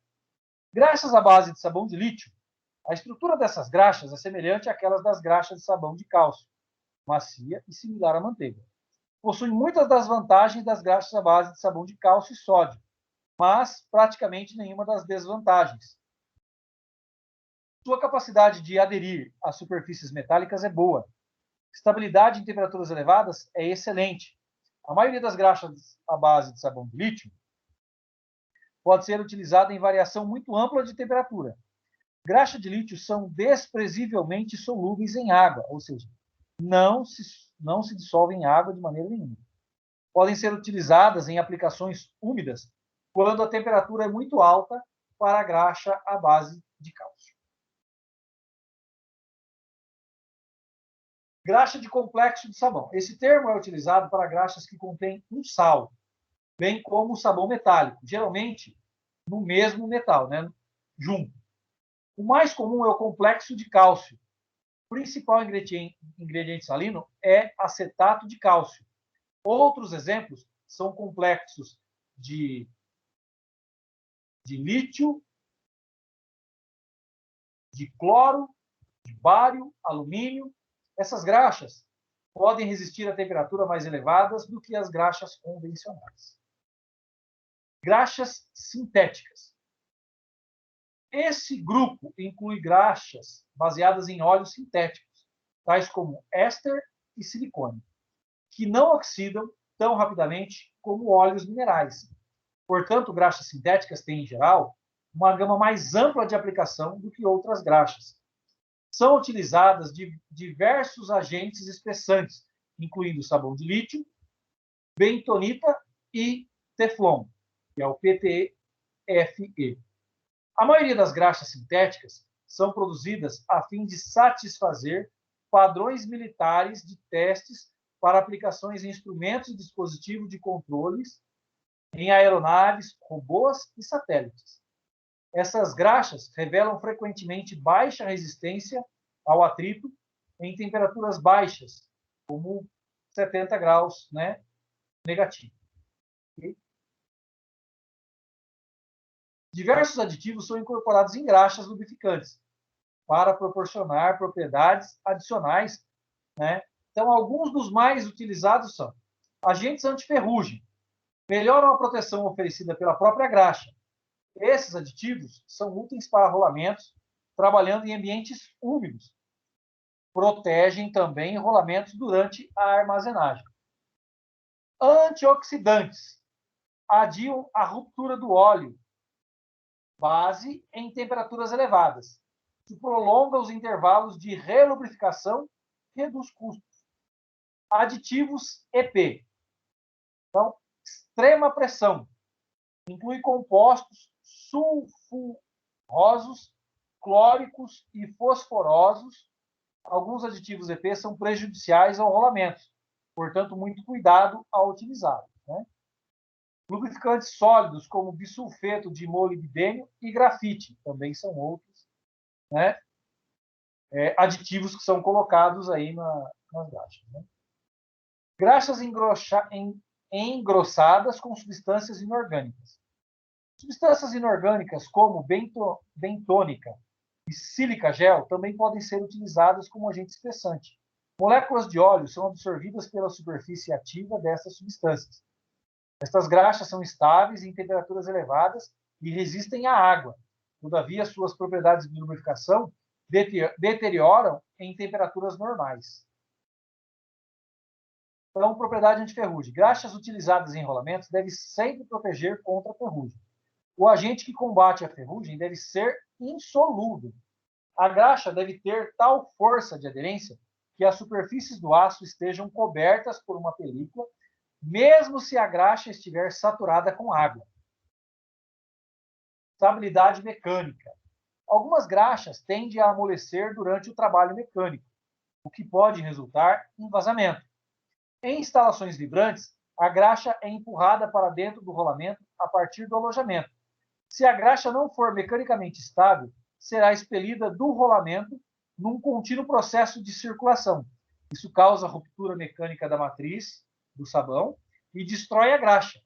Graxas à base de sabão de lítio, a estrutura dessas graxas é semelhante àquelas das graxas de sabão de cálcio, macia e similar à manteiga. Possui muitas das vantagens das graxas à base de sabão de cálcio e sódio, mas praticamente nenhuma das desvantagens. Sua capacidade de aderir a superfícies metálicas é boa. Estabilidade em temperaturas elevadas é excelente. A maioria das graxas à base de sabão de lítio pode ser utilizada em variação muito ampla de temperatura. Graxas de lítio são desprezivelmente solúveis em água, ou seja, não se dissolvem em água de maneira nenhuma. Podem ser utilizadas em aplicações úmidas quando a temperatura é muito alta para a graxa à base de cálcio. Graxa de complexo de sabão. Esse termo é utilizado para graxas que contêm um sal, bem como o sabão metálico, geralmente no mesmo metal, né, junto. O mais comum é o complexo de cálcio. O principal ingrediente salino é acetato de cálcio. Outros exemplos são complexos de lítio, de cloro, de bário, alumínio. Essas graxas podem resistir a temperaturas mais elevadas do que as graxas convencionais. Graxas sintéticas. Esse grupo inclui graxas baseadas em óleos sintéticos, tais como éster e silicone, que não oxidam tão rapidamente como óleos minerais. Portanto, graxas sintéticas têm, em geral, uma gama mais ampla de aplicação do que outras graxas. São utilizadas diversos agentes espessantes, incluindo sabão de lítio, bentonita e teflon, que é o PTFE. A maioria das graxas sintéticas são produzidas a fim de satisfazer padrões militares de testes para aplicações em instrumentos e dispositivos de controles, em aeronaves, robôs e satélites. Essas graxas revelam frequentemente baixa resistência ao atrito em temperaturas baixas, como 70 graus, né, negativo. Okay? Diversos aditivos são incorporados em graxas lubrificantes para proporcionar propriedades adicionais, né? Então, alguns dos mais utilizados são agentes antiferrugem, melhoram a proteção oferecida pela própria graxa. Esses aditivos são úteis para rolamentos, trabalhando em ambientes úmidos. Protegem também rolamentos durante a armazenagem. Antioxidantes adiam a ruptura do óleo base em temperaturas elevadas. Isso prolonga os intervalos de relubrificação e reduz custos. Aditivos EP. Então, extrema pressão. Inclui compostos sulfurosos, clóricos e fosforosos. Alguns aditivos EP são prejudiciais ao rolamento, portanto, muito cuidado ao utilizá-los. Né? Lubrificantes sólidos, como bisulfeto de molibdênio e grafite, também são outros, né? Aditivos que são colocados aí nas graxas. Né? Graxas engrossadas com substâncias inorgânicas. Substâncias inorgânicas como bentônica e sílica gel também podem ser utilizadas como agente espessante. Moléculas de óleo são absorvidas pela superfície ativa dessas substâncias. Estas graxas são estáveis em temperaturas elevadas e resistem à água. Todavia, suas propriedades de lubrificação deterioram em temperaturas normais. Então, propriedade antiferrugem. Graxas utilizadas em rolamentos devem sempre proteger contra a ferrugem. O agente que combate a ferrugem deve ser insolúvel. A graxa deve ter tal força de aderência que as superfícies do aço estejam cobertas por uma película, mesmo se a graxa estiver saturada com água. Estabilidade mecânica. Algumas graxas tendem a amolecer durante o trabalho mecânico, o que pode resultar em vazamento. Em instalações vibrantes, a graxa é empurrada para dentro do rolamento a partir do alojamento. Se a graxa não for mecanicamente estável, será expelida do rolamento num contínuo processo de circulação, Isso causa ruptura mecânica da matriz do sabão e destrói a graxa.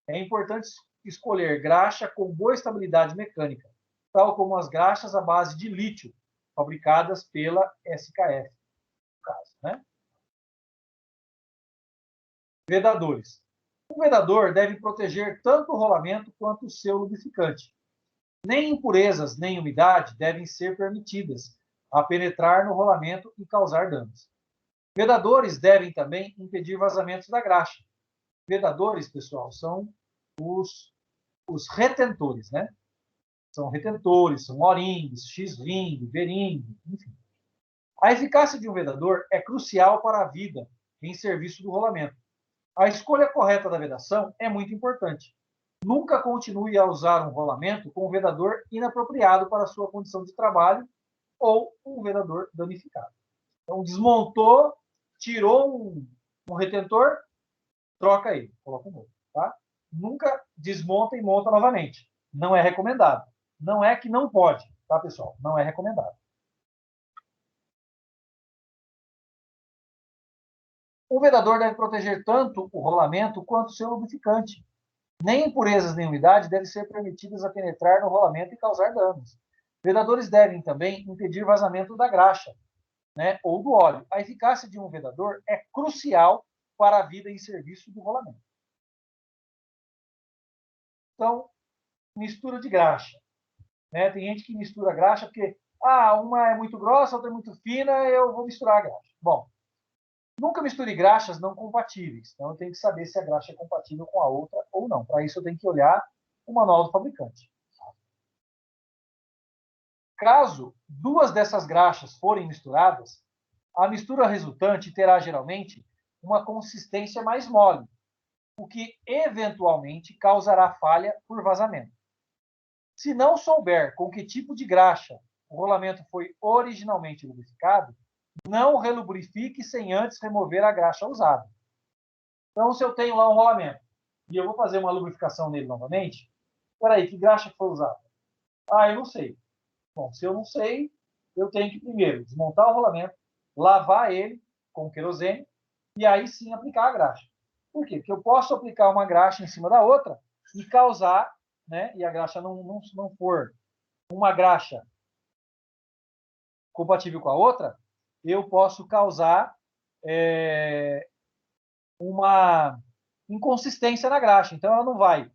É importante escolher graxa com boa estabilidade mecânica, tal como as graxas à base de lítio, fabricadas pela SKF, no caso, né? Vedadores. O vedador deve proteger tanto o rolamento quanto o seu lubrificante. Nem impurezas nem umidade devem ser permitidas a penetrar no rolamento e causar danos. Vedadores devem também impedir vazamentos da graxa. Vedadores, pessoal, são os retentores, né? São retentores, são O-rings, X-ring, V-ring, enfim. A eficácia de um vedador é crucial para a vida em serviço do rolamento. A escolha correta da vedação é muito importante. Nunca continue a usar um rolamento com um vedador inapropriado para a sua condição de trabalho ou um vedador danificado. Então, desmontou, tirou um retentor, troca ele, coloca um novo. Tá? Nunca desmonta e monta novamente. Não é recomendado. Não é que não pode, tá, pessoal? Não é recomendado. O vedador deve proteger tanto o rolamento quanto o seu lubrificante. Nem impurezas nem umidade devem ser permitidas a penetrar no rolamento e causar danos. Vedadores devem também impedir vazamento da graxa, né, ou do óleo. A eficácia de um vedador é crucial para a vida em serviço do rolamento. Então, mistura de graxa. Né? Tem gente que mistura graxa porque uma é muito grossa, outra é muito fina, eu vou misturar a graxa. Bom, nunca misture graxas não compatíveis. Então, eu tenho que saber se a graxa é compatível com a outra ou não. Para isso, eu tenho que olhar o manual do fabricante. Caso duas dessas graxas forem misturadas, a mistura resultante terá geralmente uma consistência mais mole, o que eventualmente causará falha por vazamento. Se não souber com que tipo de graxa o rolamento foi originalmente lubrificado, não relubrifique sem antes remover a graxa usada. Então, se eu tenho lá um rolamento e eu vou fazer uma lubrificação nele novamente, peraí, que graxa foi usada? Eu não sei. Bom, se eu não sei, eu tenho que primeiro desmontar o rolamento, lavar ele com querosene e aí sim aplicar a graxa. Por quê? Porque eu posso aplicar uma graxa em cima da outra e causar, né, e a graxa não for uma graxa compatível com a outra, eu posso causar uma inconsistência na graxa. Então, ela não vai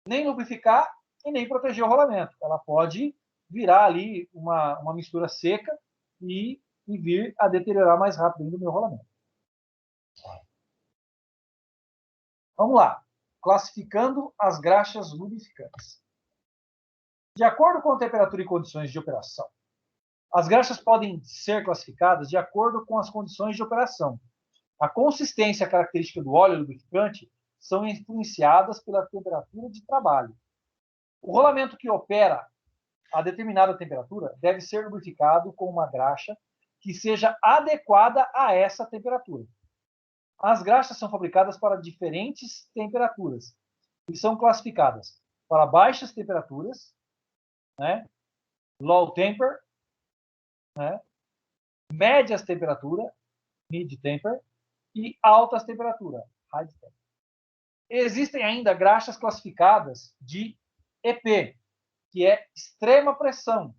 nem lubrificar e nem proteger o rolamento. Ela pode virar ali uma mistura seca e vir a deteriorar mais rápido ainda o meu rolamento. Vamos lá. Classificando as graxas lubrificantes. De acordo com a temperatura e condições de operação, as graxas podem ser classificadas de acordo com as condições de operação. A consistência e a característica do óleo lubrificante são influenciadas pela temperatura de trabalho. O rolamento que opera a determinada temperatura deve ser lubrificado com uma graxa que seja adequada a essa temperatura. As graxas são fabricadas para diferentes temperaturas e são classificadas para baixas temperaturas, né, low temper, né, médias temperaturas, mid temper, e altas temperaturas, high temper. Existem ainda graxas classificadas de EP, que é extrema pressão,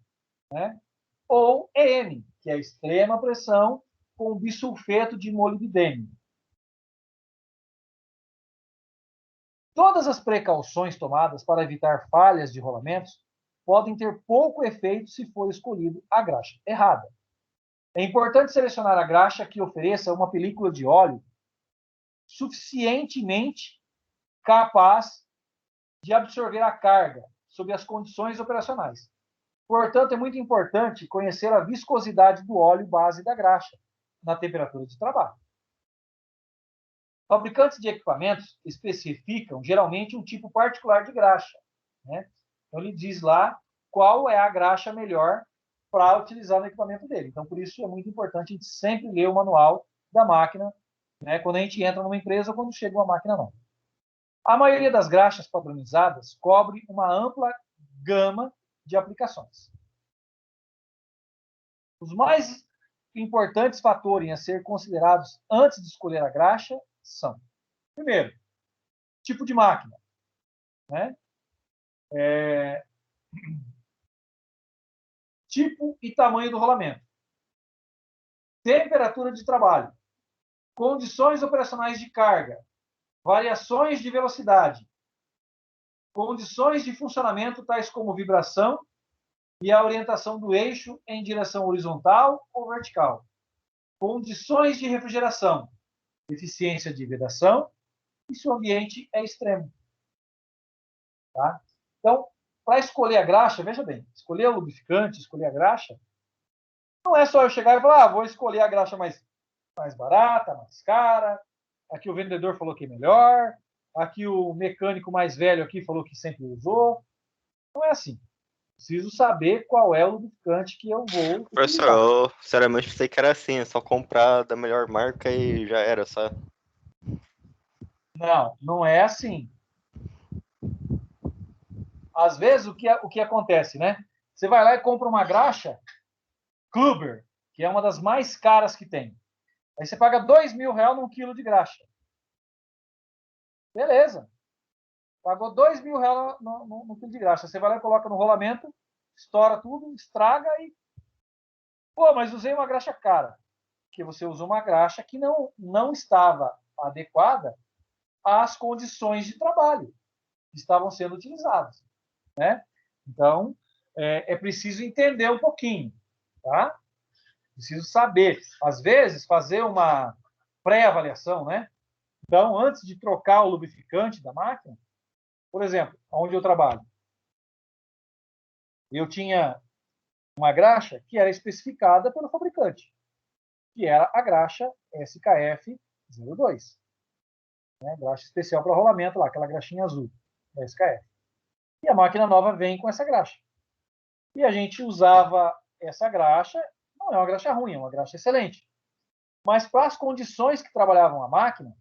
né? Ou EM, que é extrema pressão com bisulfeto de molibdênio. Todas as precauções tomadas para evitar falhas de rolamentos podem ter pouco efeito se for escolhido a graxa errada. É importante selecionar a graxa que ofereça uma película de óleo suficientemente capaz de absorver a carga sob as condições operacionais. Portanto, é muito importante conhecer a viscosidade do óleo base da graxa na temperatura de trabalho. Fabricantes de equipamentos especificam geralmente um tipo particular de graxa, né? Então, ele diz lá qual é a graxa melhor para utilizar no equipamento dele. Então, por isso é muito importante a gente sempre ler o manual da máquina, né, quando a gente entra numa empresa ou quando chega uma máquina nova. A maioria das graxas padronizadas cobre uma ampla gama de aplicações. importantes fatores a ser considerados antes de escolher a graxa são, primeiro, tipo de máquina, né? Tipo e tamanho do rolamento, temperatura de trabalho, condições operacionais de carga, variações de velocidade, condições de funcionamento tais como vibração e a orientação do eixo em direção horizontal ou vertical, condições de refrigeração, eficiência de vedação e se o ambiente é extremo. Tá? Então, para escolher a graxa, veja bem, escolher o lubrificante, escolher a graxa, não é só eu chegar e falar, vou escolher a graxa mais barata, mais cara, aqui o vendedor falou que é melhor, aqui o mecânico mais velho aqui falou que sempre usou. Não é assim. Preciso saber qual é o lubrificante que eu vou Professor, utilizar. eu sinceramente pensei que era assim, é só comprar da melhor marca e já era, só. Não, não é assim. Às vezes, o que acontece, né? Você vai lá e compra uma graxa Kluber, que é uma das mais caras que tem. Aí você paga R$2.000 num quilo de graxa. Beleza. Pagou R$2.000 no quilo de graxa. Você vai lá e coloca no rolamento, estoura tudo, estraga e... Pô, mas usei uma graxa cara. Porque você usou uma graxa que não estava adequada às condições de trabalho que estavam sendo utilizadas, né? Então, é preciso entender um pouquinho, tá? Preciso saber. Às vezes, fazer uma pré-avaliação, né? Então, antes de trocar o lubrificante da máquina, por exemplo, onde eu trabalho, eu tinha uma graxa que era especificada pelo fabricante, que era a graxa SKF-02, né? Graxa especial para rolamento lá, aquela graxinha azul da SKF. E a máquina nova vem com essa graxa. E a gente usava essa graxa, não é uma graxa ruim, é uma graxa excelente. Mas para as condições que trabalhavam a máquina,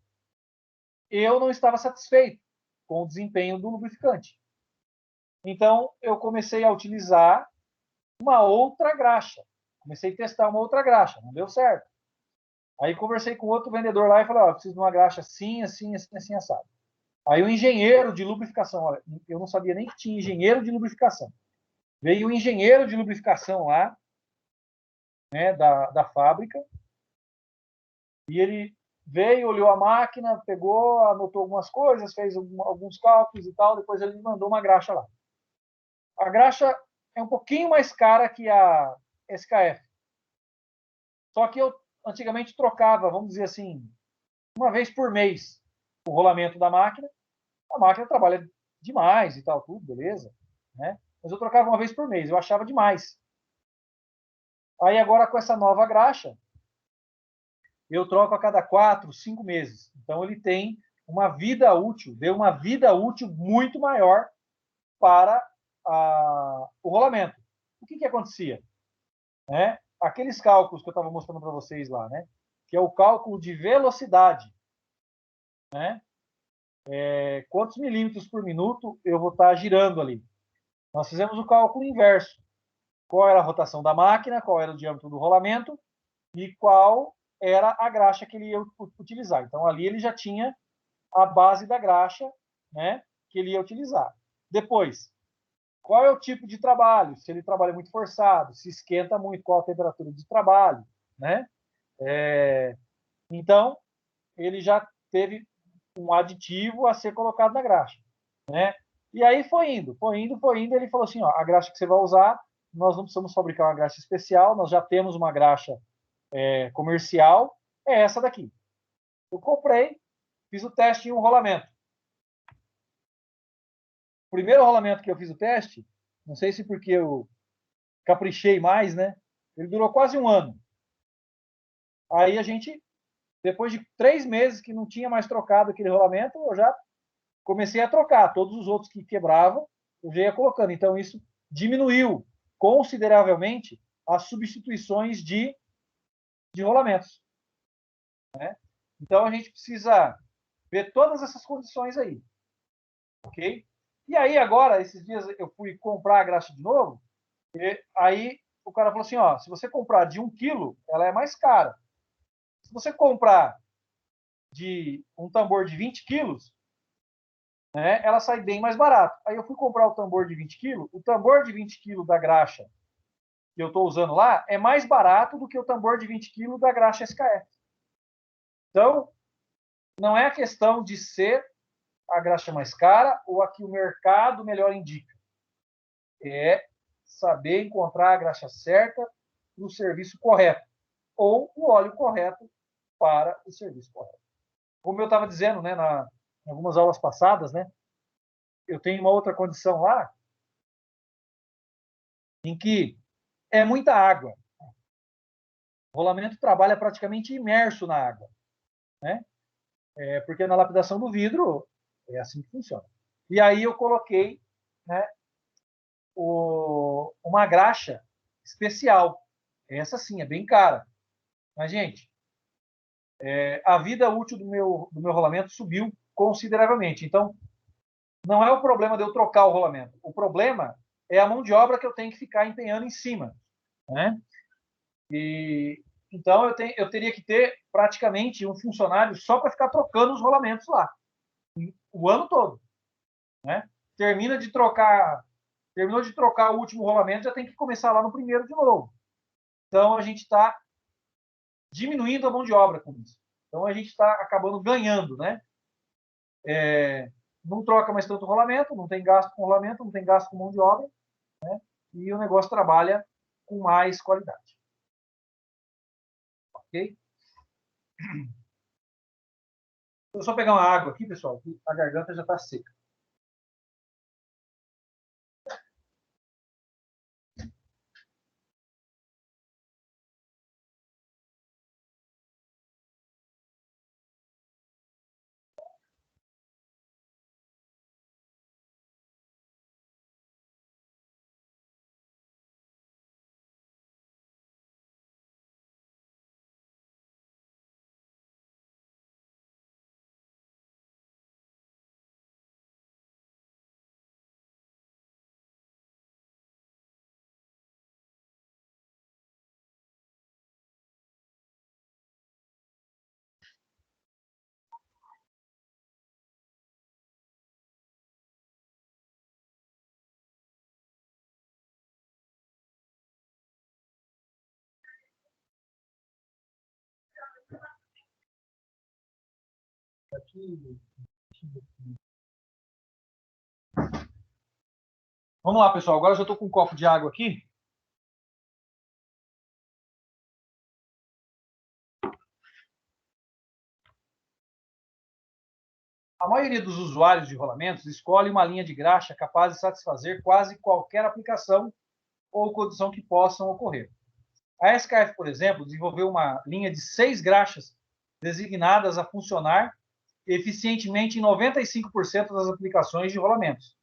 eu não estava satisfeito com o desempenho do lubrificante. Então, eu comecei a utilizar uma outra graxa. Comecei a testar uma outra graxa, não deu certo. Aí conversei com outro vendedor lá e falei, ó, preciso de uma graxa assim, assim, assim, assim, assado. Aí o engenheiro de lubrificação, olha, eu não sabia nem que tinha engenheiro de lubrificação. Veio o engenheiro de lubrificação lá, né, da fábrica, e ele veio, olhou a máquina, pegou, anotou algumas coisas, fez alguns cálculos e tal, depois ele me mandou uma graxa lá. A graxa é um pouquinho mais cara que a SKF. Só que eu antigamente trocava, vamos dizer assim, uma vez por mês o rolamento da máquina. A máquina trabalha demais e tal, tudo, beleza, né? Mas eu trocava uma vez por mês, eu achava demais. Aí agora com essa nova graxa, eu troco a cada 4, 5 meses. Então ele tem uma vida útil, deu uma vida útil muito maior para o rolamento. O que acontecia? Né? Aqueles cálculos que eu estava mostrando para vocês lá, né? Que é o cálculo de velocidade, né? Quantos milímetros por minuto eu vou estar girando ali. Nós fizemos o cálculo inverso. Qual era a rotação da máquina, qual era o diâmetro do rolamento e qual era a graxa que ele ia utilizar. Então, ali ele já tinha a base da graxa, né, que ele ia utilizar. Depois, qual é o tipo de trabalho? Se ele trabalha muito forçado, se esquenta muito, qual a temperatura de trabalho, né? Então, ele já teve um aditivo a ser colocado na graxa, né? E aí foi indo. Ele falou assim, ó, a graxa que você vai usar, nós não precisamos fabricar uma graxa especial, nós já temos uma graxa comercial, é essa daqui. Eu comprei, fiz o teste em um rolamento. O primeiro rolamento que eu fiz o teste, não sei se porque eu caprichei mais, né? Ele durou quase um ano. Aí a gente, depois de 3 meses que não tinha mais trocado aquele rolamento, eu já comecei a trocar. Todos os outros que quebravam, eu já ia colocando. Então isso diminuiu consideravelmente as substituições de rolamentos, né? Então a gente precisa ver todas essas condições aí, ok? E aí agora, esses dias eu fui comprar a graxa de novo, e aí o cara falou assim, ó, se você comprar de 1 quilo, ela é mais cara. Se você comprar de um tambor de 20 quilos, né, ela sai bem mais barato. Aí eu fui comprar o tambor de 20 quilos, o tambor de 20 quilos da graxa que eu estou usando lá é mais barato do que o tambor de 20 quilos da graxa SKF. Então, não é a questão de ser a graxa mais cara ou a que o mercado melhor indica. É saber encontrar a graxa certa no serviço correto ou o óleo correto para o serviço correto. Como eu estava dizendo, né, em algumas aulas passadas, né, eu tenho uma outra condição lá em que é muita água. O rolamento trabalha praticamente imerso na água, né? Porque na lapidação do vidro é assim que funciona. E aí eu coloquei, né, uma graxa especial. Essa sim é bem cara. Mas, gente, a vida útil do meu rolamento subiu consideravelmente. Então, não é o problema de eu trocar o rolamento. O problema é a mão de obra que eu tenho que ficar empenhando em cima, né? E então eu teria que ter praticamente um funcionário só para ficar trocando os rolamentos lá o ano todo, né? Terminou de trocar o último rolamento, já tem que começar lá no primeiro de novo. Então a gente está diminuindo a mão de obra com isso. Então a gente está acabando ganhando, né? Não troca mais tanto rolamento, não tem gasto com rolamento, não tem gasto com mão de obra, né? E o negócio trabalha com mais qualidade. Ok? Vou só pegar uma água aqui, pessoal, que a garganta já está seca. Aqui. Vamos lá, pessoal. Agora eu já estou com um copo de água aqui. A maioria dos usuários de rolamentos escolhe uma linha de graxa capaz de satisfazer quase qualquer aplicação ou condição que possam ocorrer. A SKF, por exemplo, desenvolveu uma linha de 6 graxas designadas a funcionar eficientemente em 95% das aplicações de rolamentos.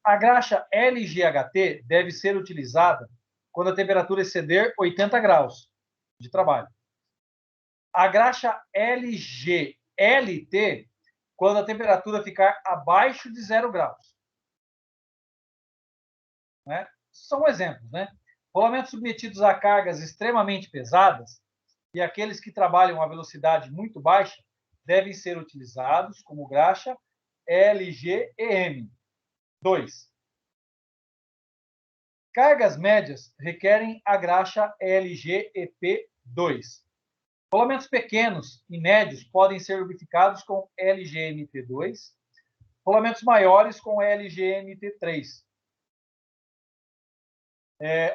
A graxa LGHT deve ser utilizada quando a temperatura exceder 80 graus de trabalho. A graxa LGLT quando a temperatura ficar abaixo de 0 graus. Né? São exemplos, né? Rolamentos submetidos a cargas extremamente pesadas e aqueles que trabalham a velocidade muito baixa devem ser utilizados como graxa LGEM. 2. Cargas médias requerem a graxa LGEP2. Rolamentos pequenos e médios podem ser lubrificados com LGMT2, rolamentos maiores com LGMT3.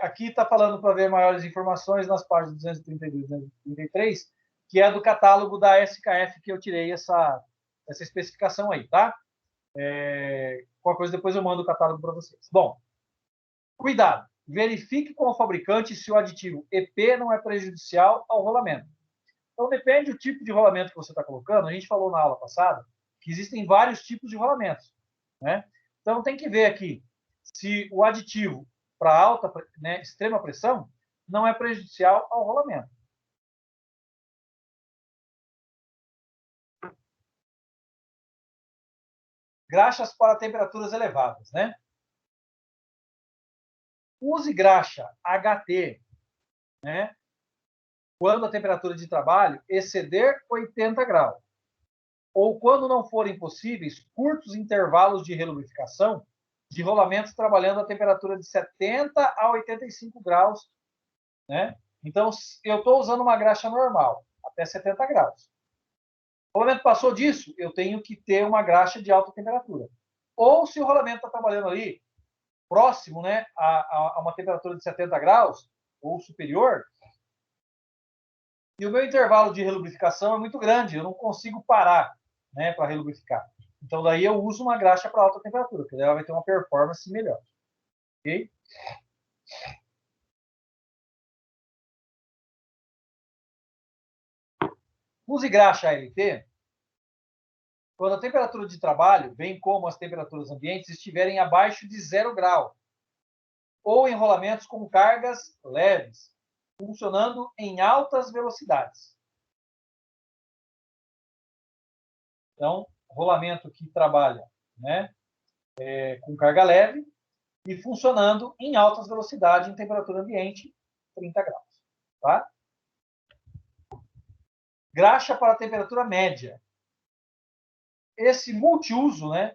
Aqui está falando para ver maiores informações nas páginas 232 e 233, que é do catálogo da SKF que eu tirei essa especificação aí, tá? Qualquer coisa depois eu mando o catálogo para vocês. Bom, cuidado. Verifique com o fabricante se o aditivo EP não é prejudicial ao rolamento. Então, depende do tipo de rolamento que você está colocando. A gente falou na aula passada que existem vários tipos de rolamentos, né? Então, tem que ver aqui se o aditivo para alta, né, extrema pressão não é prejudicial ao rolamento. Graxas para temperaturas elevadas, né? Use graxa HT, né, quando a temperatura de trabalho exceder 80 graus, ou quando não forem possíveis curtos intervalos de relubrificação de rolamentos trabalhando a temperatura de 70 a 85 graus, né? Então, eu estou usando uma graxa normal, até 70 graus. O rolamento passou disso, eu tenho que ter uma graxa de alta temperatura. Ou se o rolamento está trabalhando ali próximo, né, a uma temperatura de 70 graus ou superior, e o meu intervalo de relubrificação é muito grande, eu não consigo parar, né, para relubrificar. Então, daí eu uso uma graxa para alta temperatura, porque ela vai ter uma performance melhor. Ok? Use graxa ALT quando a temperatura de trabalho, bem como as temperaturas ambientes, estiverem abaixo de 0 grau, ou em rolamentos com cargas leves, funcionando em altas velocidades. Então, rolamento que trabalha, né, com carga leve e funcionando em altas velocidades em temperatura ambiente, 30 graus. Tá? Graxa para temperatura média. Esse multiuso, né,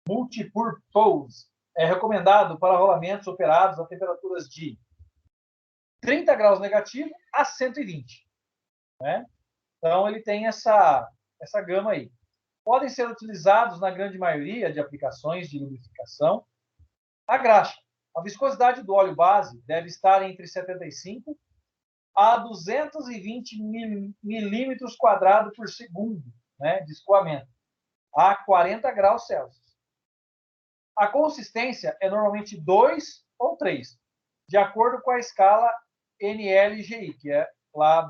multipurpose, é recomendado para rolamentos operados a temperaturas de 30 graus negativo a 120. Né? Então, ele tem essa gama aí. Podem ser utilizados na grande maioria de aplicações de lubrificação. A graxa. A viscosidade do óleo base deve estar entre 75 a 220 milímetros quadrados por segundo, né, de escoamento, a 40 graus Celsius. A consistência é normalmente 2 ou 3, de acordo com a escala NLGI, que é lá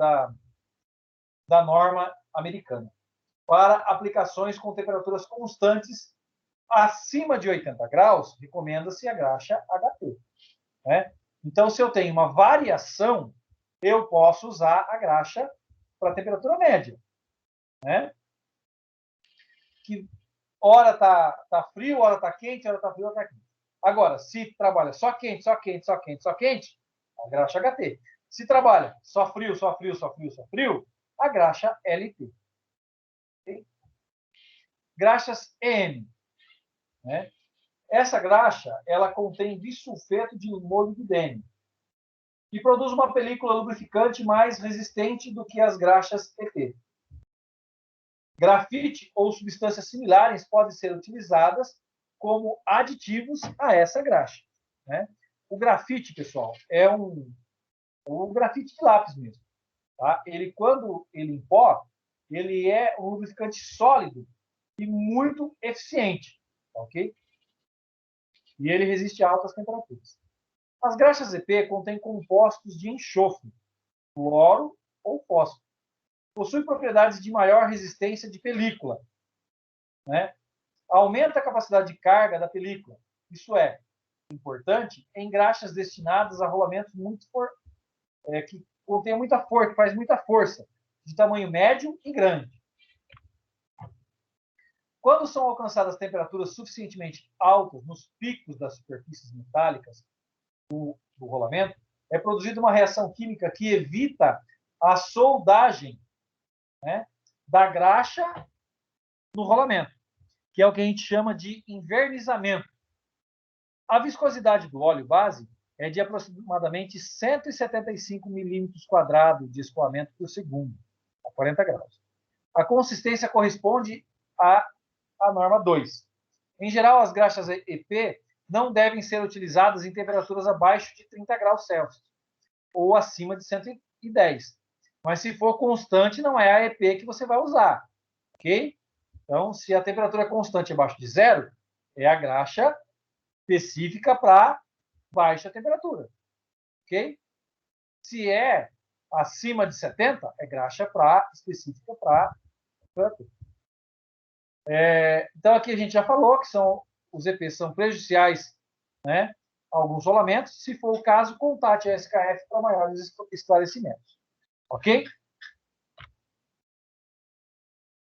da norma americana, para aplicações com temperaturas constantes acima de 80 graus, recomenda-se a graxa HT. Né? Então, se eu tenho uma variação, eu posso usar a graxa para temperatura média. Né? Que hora tá frio, hora tá quente, hora tá frio, hora tá quente. Agora, se trabalha só quente, só quente, só quente, só quente, a graxa HT. Se trabalha só frio, só frio, só frio, só frio, a graxa LT. Okay? Graxas EM. Né? Essa graxa, ela contém bisulfeto de molibdênio e produz uma película lubrificante mais resistente do que as graxas ET. Grafite ou substâncias similares podem ser utilizadas como aditivos a essa graxa. Né? O grafite, pessoal, é o grafite de lápis mesmo. Tá? Ele, quando ele em pó, ele é um lubrificante sólido e muito eficiente. Ok? E ele resiste a altas temperaturas. As graxas EP contêm compostos de enxofre, fluoro ou fósforo. Possui propriedades de maior resistência de película. Né? Aumenta a capacidade de carga da película. Isso é importante em graxas destinadas a rolamentos que contém muita força, que faz muita força, de tamanho médio e grande. Quando são alcançadas temperaturas suficientemente altas nos picos das superfícies metálicas do rolamento, é produzida uma reação química que evita a soldagem, né, da graxa no rolamento, que é o que a gente chama de envernizamento. A viscosidade do óleo base é de aproximadamente 175 milímetros quadrados de escoamento por segundo, a 40 graus. A consistência corresponde à norma 2. Em geral, as graxas EP não devem ser utilizadas em temperaturas abaixo de 30 graus Celsius ou acima de 110. Mas se for constante, não é a EP que você vai usar. Ok? Então, se a temperatura é constante abaixo de zero, é a graxa específica para baixa temperatura. Ok? Se é acima de 70, é graxa específica para temperatura. Então, aqui a gente já falou que os EPs são prejudiciais, né, a alguns rolamentos. Se for o caso, contate a SKF para maiores esclarecimentos. Ok?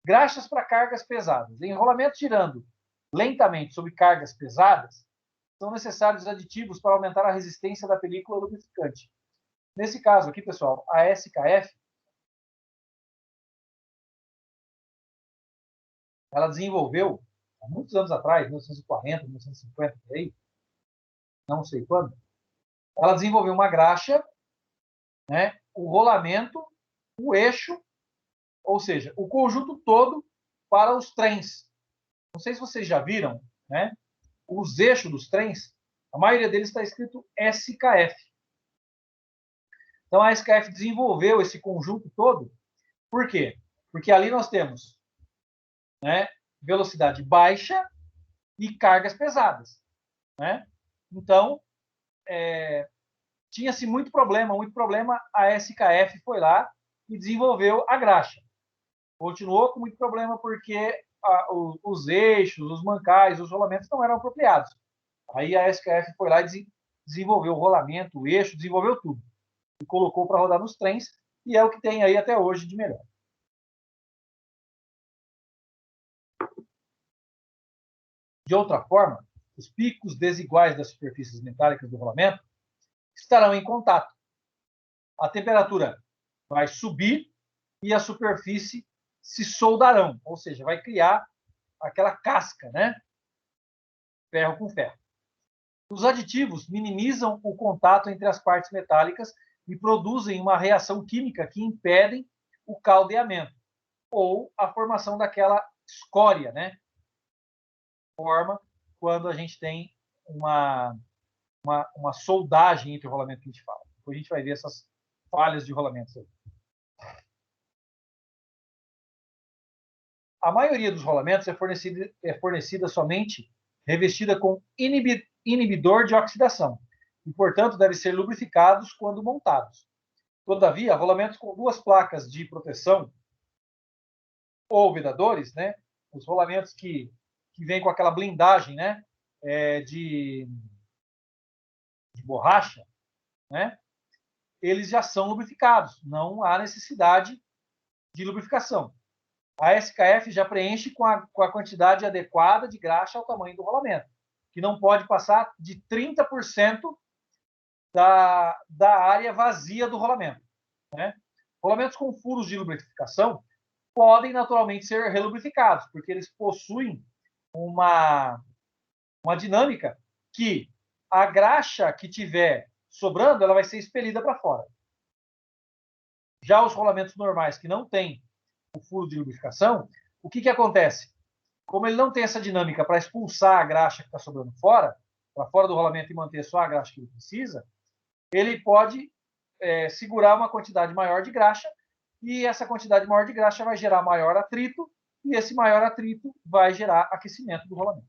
Graxas para cargas pesadas. Em rolamentos girando lentamente sobre cargas pesadas, são necessários aditivos para aumentar a resistência da película lubrificante. Nesse caso aqui, pessoal, a SKF, ela desenvolveu, há muitos anos atrás, 1940, 1950, por aí, não sei quando, ela desenvolveu uma graxa, né, o rolamento, o eixo, ou seja, o conjunto todo para os trens. Não sei se vocês já viram, né, os eixos dos trens, a maioria deles está escrito SKF. Então, a SKF desenvolveu esse conjunto todo. Por quê? Porque ali nós temos, né, velocidade baixa e cargas pesadas. Né? Então, tinha-se muito problema, a SKF foi lá e desenvolveu a graxa. Continuou com muito problema porque os eixos, os mancais, os rolamentos não eram apropriados. Aí a SKF foi lá e desenvolveu o rolamento, o eixo, desenvolveu tudo. E colocou para rodar nos trens, e é o que tem aí até hoje de melhor. De outra forma, os picos desiguais das superfícies metálicas do rolamento estarão em contato. A temperatura vai subir e a superfície se soldarão, ou seja, vai criar aquela casca, né? Ferro com ferro. Os aditivos minimizam o contato entre as partes metálicas e produzem uma reação química que impedem o caldeamento ou a formação daquela escória, né? Forma quando a gente tem uma soldagem entre o rolamento que a gente fala. Depois a gente vai ver essas falhas de rolamentos aí. A maioria dos rolamentos é fornecida somente revestida com inibidor de oxidação e, portanto, devem ser lubrificados quando montados. Todavia, rolamentos com duas placas de proteção ou vedadores, né, os rolamentos que vêm com aquela blindagem, né, de borracha, né, eles já são lubrificados, não há necessidade de lubrificação. A SKF já preenche com a quantidade adequada de graxa ao tamanho do rolamento, que não pode passar de 30% da área vazia do rolamento. Né? Rolamentos com furos de lubrificação podem naturalmente ser relubrificados, porque eles possuem uma dinâmica que a graxa que tiver sobrando, ela vai ser expelida para fora. Já os rolamentos normais que não têm o furo de lubrificação, o que acontece? Como ele não tem essa dinâmica para expulsar a graxa que está sobrando fora, para fora do rolamento e manter só a graxa que ele precisa, ele pode segurar uma quantidade maior de graxa e essa quantidade maior de graxa vai gerar maior atrito e esse maior atrito vai gerar aquecimento do rolamento.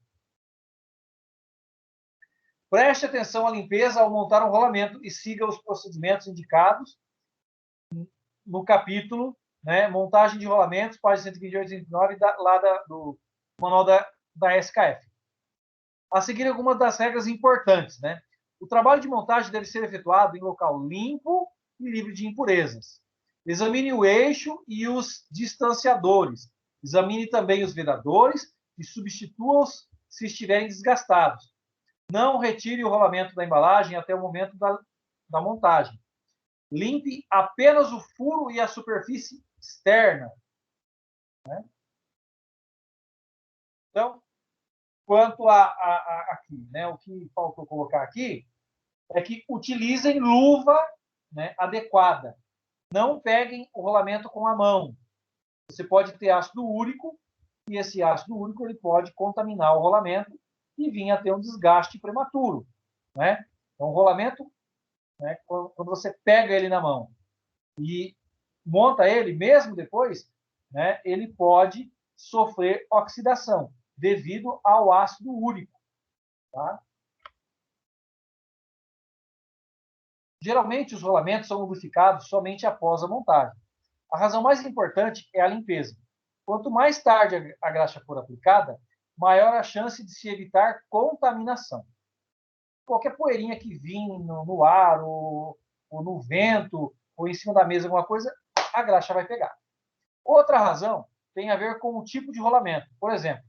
Preste atenção à limpeza ao montar um rolamento e siga os procedimentos indicados no capítulo, né, montagem de rolamentos, página 128 e 129, do manual da SKF. A seguir, algumas das regras importantes. Né? O trabalho de montagem deve ser efetuado em local limpo e livre de impurezas. Examine o eixo e os distanciadores. Examine também os vedadores e substitua-os se estiverem desgastados. Não retire o rolamento da embalagem até o momento da montagem. Limpe apenas o furo e a superfície externa. Né? Então, quanto aqui, né, o que faltou colocar aqui é que utilizem luva, né, adequada. Não peguem o rolamento com a mão. Você pode ter ácido úrico e esse ácido úrico ele pode contaminar o rolamento e vir a ter um desgaste prematuro. Né? Então, o rolamento, né, quando você pega ele na mão e monta ele, mesmo depois, né, ele pode sofrer oxidação devido ao ácido úrico. Tá? Geralmente, os rolamentos são lubrificados somente após a montagem. A razão mais importante é a limpeza. Quanto mais tarde a graxa for aplicada, maior a chance de se evitar contaminação. Qualquer poeirinha que vir no ar, ou no vento, ou em cima da mesa, alguma coisa, a graxa vai pegar. Outra razão tem a ver com o tipo de rolamento. Por exemplo,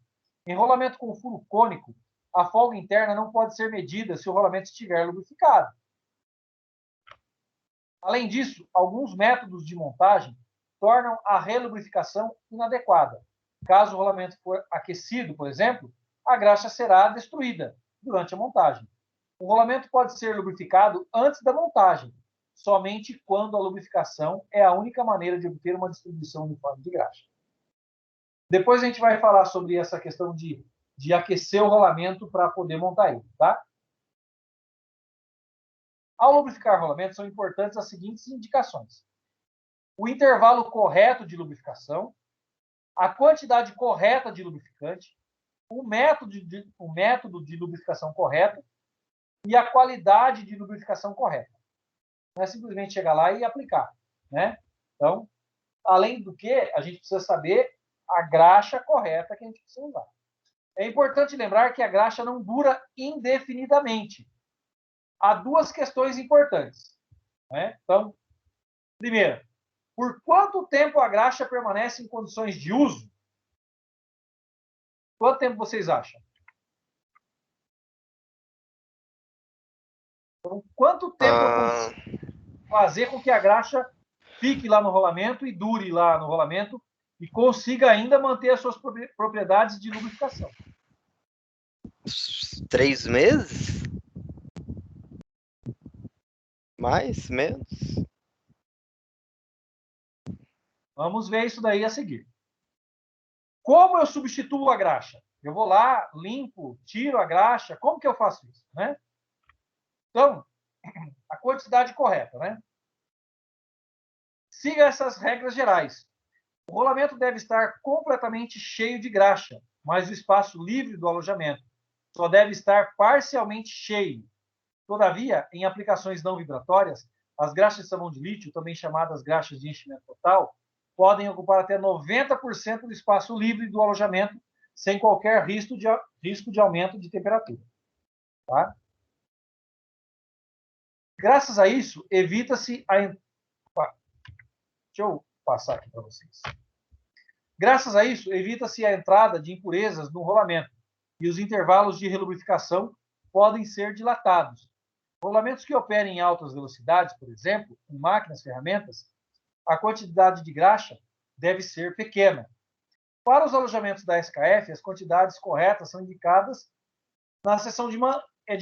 em rolamento com furo cônico, a folga interna não pode ser medida se o rolamento estiver lubrificado. Além disso, alguns métodos de montagem tornam a relubrificação inadequada. Caso o rolamento for aquecido, por exemplo, a graxa será destruída durante a montagem. O rolamento pode ser lubrificado antes da montagem, somente quando a lubrificação é a única maneira de obter uma distribuição uniforme de graxa. Depois a gente vai falar sobre essa questão de aquecer o rolamento para poder montar ele, tá? Ao lubrificar o rolamento, são importantes as seguintes indicações: o intervalo correto de lubrificação, a quantidade correta de lubrificante, o método de lubrificação correto e a qualidade de lubrificação correta. Não é simplesmente chegar lá e aplicar, né? Então, além do que, a gente precisa saber a graxa correta que a gente precisa usar. É importante lembrar que a graxa não dura indefinidamente. Há duas questões importantes, né? Então, primeiro, por quanto tempo a graxa permanece em condições de uso? Quanto tempo vocês acham? Então, quanto tempo eu consigo fazer com que a graxa fique lá no rolamento e dure lá no rolamento e consiga ainda manter as suas propriedades de lubrificação? 3 meses? Mais? Menos? Vamos ver isso daí a seguir. Como eu substituo a graxa? Eu vou lá, limpo, tiro a graxa. Como que eu faço isso, né? Então, a quantidade correta, né? Siga essas regras gerais. O rolamento deve estar completamente cheio de graxa, mas o espaço livre do alojamento só deve estar parcialmente cheio. Todavia, em aplicações não vibratórias, as graxas de sabão de lítio, também chamadas graxas de enchimento total, podem ocupar até 90% do espaço livre do alojamento, sem qualquer risco de aumento de temperatura. Tá? Graças a isso, evita-se a... Deixa eu passar aqui para vocês. Graças a isso, evita-se a entrada de impurezas no rolamento e os intervalos de relubrificação podem ser dilatados. Rolamentos que operem em altas velocidades, por exemplo, em máquinas, ferramentas, a quantidade de graxa deve ser pequena. Para os alojamentos da SKF, as quantidades corretas são indicadas na seção de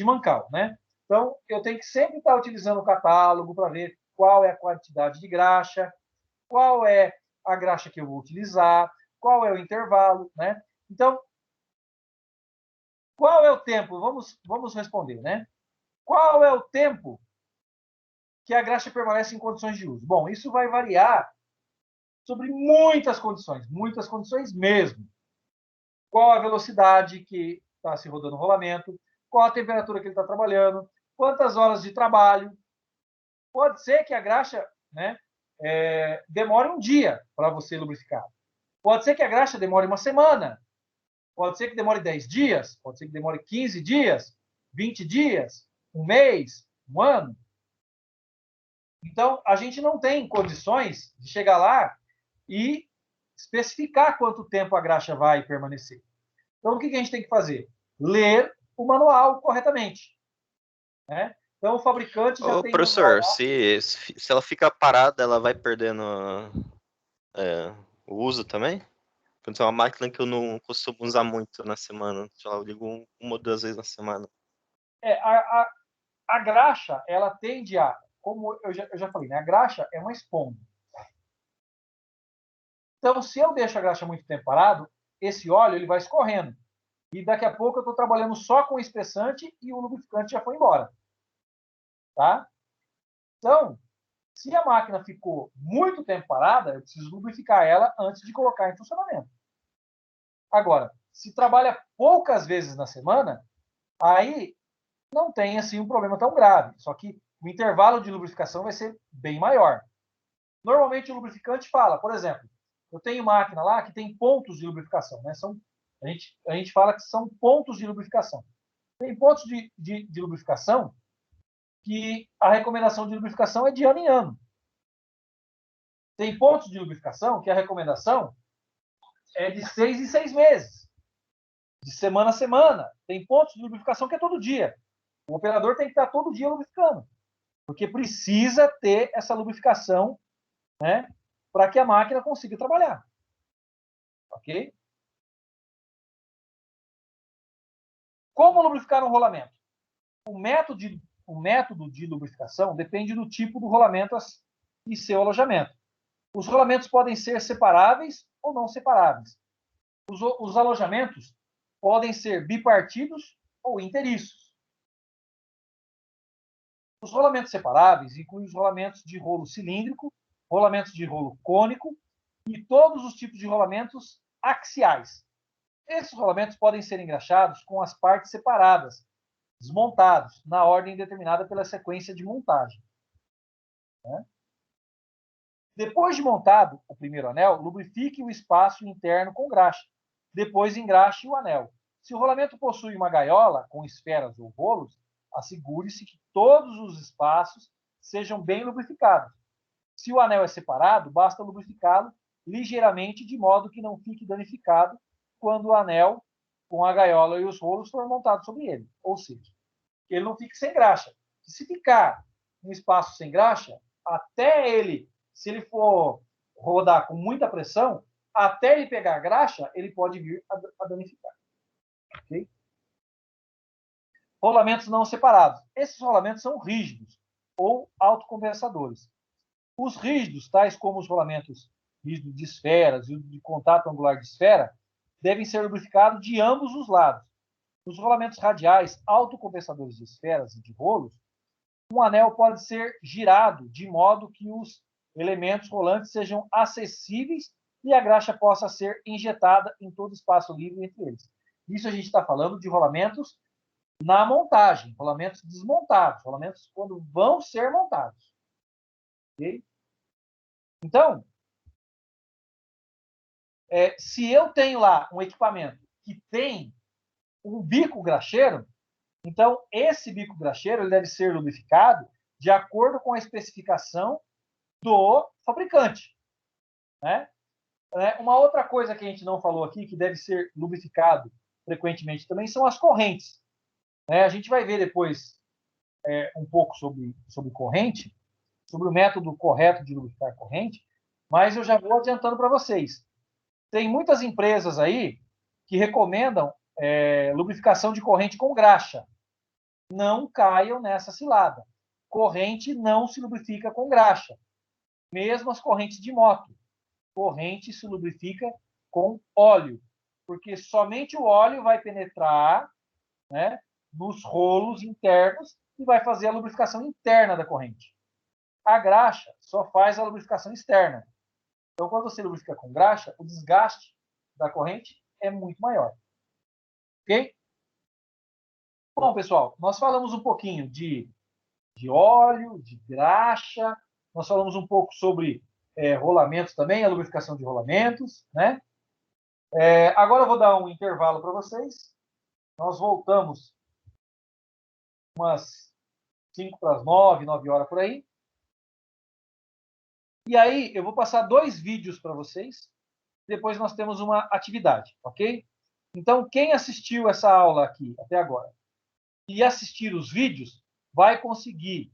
Mancal, né? Então, eu tenho que sempre estar utilizando o catálogo para ver qual é a quantidade de graxa, qual é a graxa que eu vou utilizar, qual é o intervalo, né? Então, qual é o tempo? Vamos responder, né? Qual é o tempo que a graxa permanece em condições de uso? Bom, isso vai variar sobre muitas condições mesmo. Qual a velocidade que está se rodando o rolamento, qual a temperatura que ele está trabalhando, quantas horas de trabalho. Pode ser que a graxa, né, demore um dia para você lubrificar. Pode ser que a graxa demore uma semana. Pode ser que demore 10 dias. Pode ser que demore 15 dias, 20 dias, um mês, um ano. Então, a gente não tem condições de chegar lá e especificar quanto tempo a graxa vai permanecer. Então, o que a gente tem que fazer? Ler o manual corretamente, né? Então, o fabricante já tem professor, manual. se ela fica parada, ela vai perdendo o uso também? Quando é uma máquina que eu não costumo usar muito na semana, sei lá, eu ligo uma ou duas vezes na semana. A graxa, ela tende a, como eu já falei, né? A graxa é uma esponja. Então, se eu deixo a graxa muito tempo parado, esse óleo ele vai escorrendo. E daqui a pouco eu estou trabalhando só com o espessante e o lubrificante já foi embora. Tá? Então, se a máquina ficou muito tempo parada, eu preciso lubrificar ela antes de colocar em funcionamento. Agora, se trabalha poucas vezes na semana, aí não tem assim um problema tão grave. Só que o intervalo de lubrificação vai ser bem maior. Normalmente o lubrificante fala, por exemplo, eu tenho máquina lá que tem pontos de lubrificação, né? A gente fala que são pontos de lubrificação. Tem pontos de lubrificação que a recomendação de lubrificação é de ano em ano. Tem pontos de lubrificação que a recomendação é de 6 em 6 meses. de semana a semana. Tem pontos de lubrificação que é todo dia. O operador tem que estar todo dia lubrificando, porque precisa ter essa lubrificação, né, para que a máquina consiga trabalhar. Ok? Como lubrificar um rolamento? O método de lubrificação depende do tipo do rolamento e seu alojamento. Os rolamentos podem ser separáveis ou não separáveis. Os alojamentos podem ser bipartidos ou inteiriços. Os rolamentos separáveis incluem os rolamentos de rolo cilíndrico, rolamentos de rolo cônico e todos os tipos de rolamentos axiais. Esses rolamentos podem ser engraxados com as partes separadas, desmontados, na ordem determinada pela sequência de montagem. Né? Depois de montado o primeiro anel, lubrifique o espaço interno com graxa. Depois engraxe o anel. Se o rolamento possui uma gaiola com esferas ou rolos, assegure-se que todos os espaços sejam bem lubrificados. Se o anel é separado, basta lubrificá-lo ligeiramente, de modo que não fique danificado quando o anel com a gaiola e os rolos for montado sobre ele. Ou seja, que ele não fique sem graxa. Se ficar um espaço sem graxa, até ele, se ele for rodar com muita pressão, até ele pegar graxa, ele pode vir a danificar. Okay? Rolamentos não separados. Esses rolamentos são rígidos ou autocompensadores. Os rígidos, tais como os rolamentos rígidos de esferas e o de contato angular de esfera, devem ser lubrificados de ambos os lados. Nos rolamentos radiais autocompensadores de esferas e de rolos, um anel pode ser girado de modo que os elementos rolantes sejam acessíveis e a graxa possa ser injetada em todo espaço livre entre eles. Isso a gente está falando de rolamentos na montagem, rolamentos desmontados, rolamentos quando vão ser montados. Okay? Então, se eu tenho lá um equipamento que tem um bico graxeiro, então esse bico graxeiro ele deve ser lubrificado de acordo com a especificação do fabricante. Né? Uma outra coisa que a gente não falou aqui, que deve ser lubrificado frequentemente também, são as correntes. A gente vai ver depois um pouco sobre corrente, sobre o método correto de lubrificar corrente, mas eu já vou adiantando para vocês. Tem muitas empresas aí que recomendam lubrificação de corrente com graxa. Não caiam nessa cilada. Corrente não se lubrifica com graxa. Mesmo as correntes de moto. Corrente se lubrifica com óleo, porque somente o óleo vai penetrar, né, nos rolos internos e vai fazer a lubrificação interna da corrente. A graxa só faz a lubrificação externa. Então, quando você lubrifica com graxa, o desgaste da corrente é muito maior. Ok? Bom, pessoal, nós falamos um pouquinho de óleo, de graxa, nós falamos um pouco sobre rolamentos também, a lubrificação de rolamentos, né? Agora eu vou dar um intervalo para vocês. Nós voltamos umas 5 para as 9, 9 horas por aí. E aí eu vou passar 2 vídeos para vocês. Depois nós temos uma atividade, ok? Então, quem assistiu essa aula aqui até agora e assistir os vídeos, vai conseguir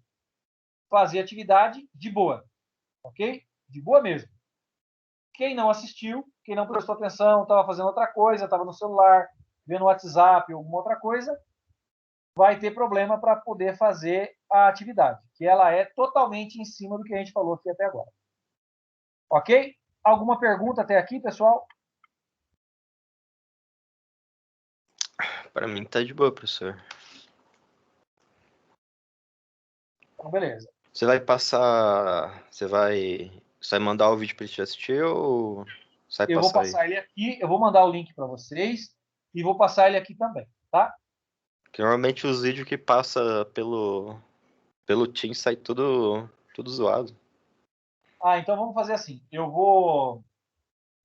fazer atividade de boa, ok? De boa mesmo. Quem não assistiu, quem não prestou atenção, estava fazendo outra coisa, estava no celular, vendo o WhatsApp ou alguma outra coisa, vai ter problema para poder fazer a atividade, que ela é totalmente em cima do que a gente falou aqui até agora. Ok? Alguma pergunta até aqui, pessoal? Para mim tá de boa, professor. Então, beleza. Você vai passar... Você vai mandar o vídeo para ele assistir ou sai Eu vou passar aí? passar ele aqui, eu vou mandar o link para vocês e vou passar ele aqui também, tá? Porque normalmente os vídeos que passa pelo Teams sai tudo zoado. Então vamos fazer assim. Eu vou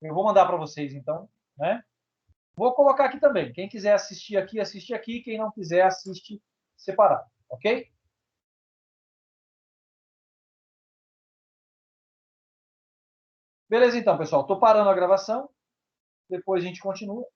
mandar para vocês, então, né? Vou colocar aqui também. Quem quiser assistir aqui, assiste aqui. Quem não quiser, assiste separado, ok? Beleza, então, pessoal. Estou parando a gravação. Depois a gente continua.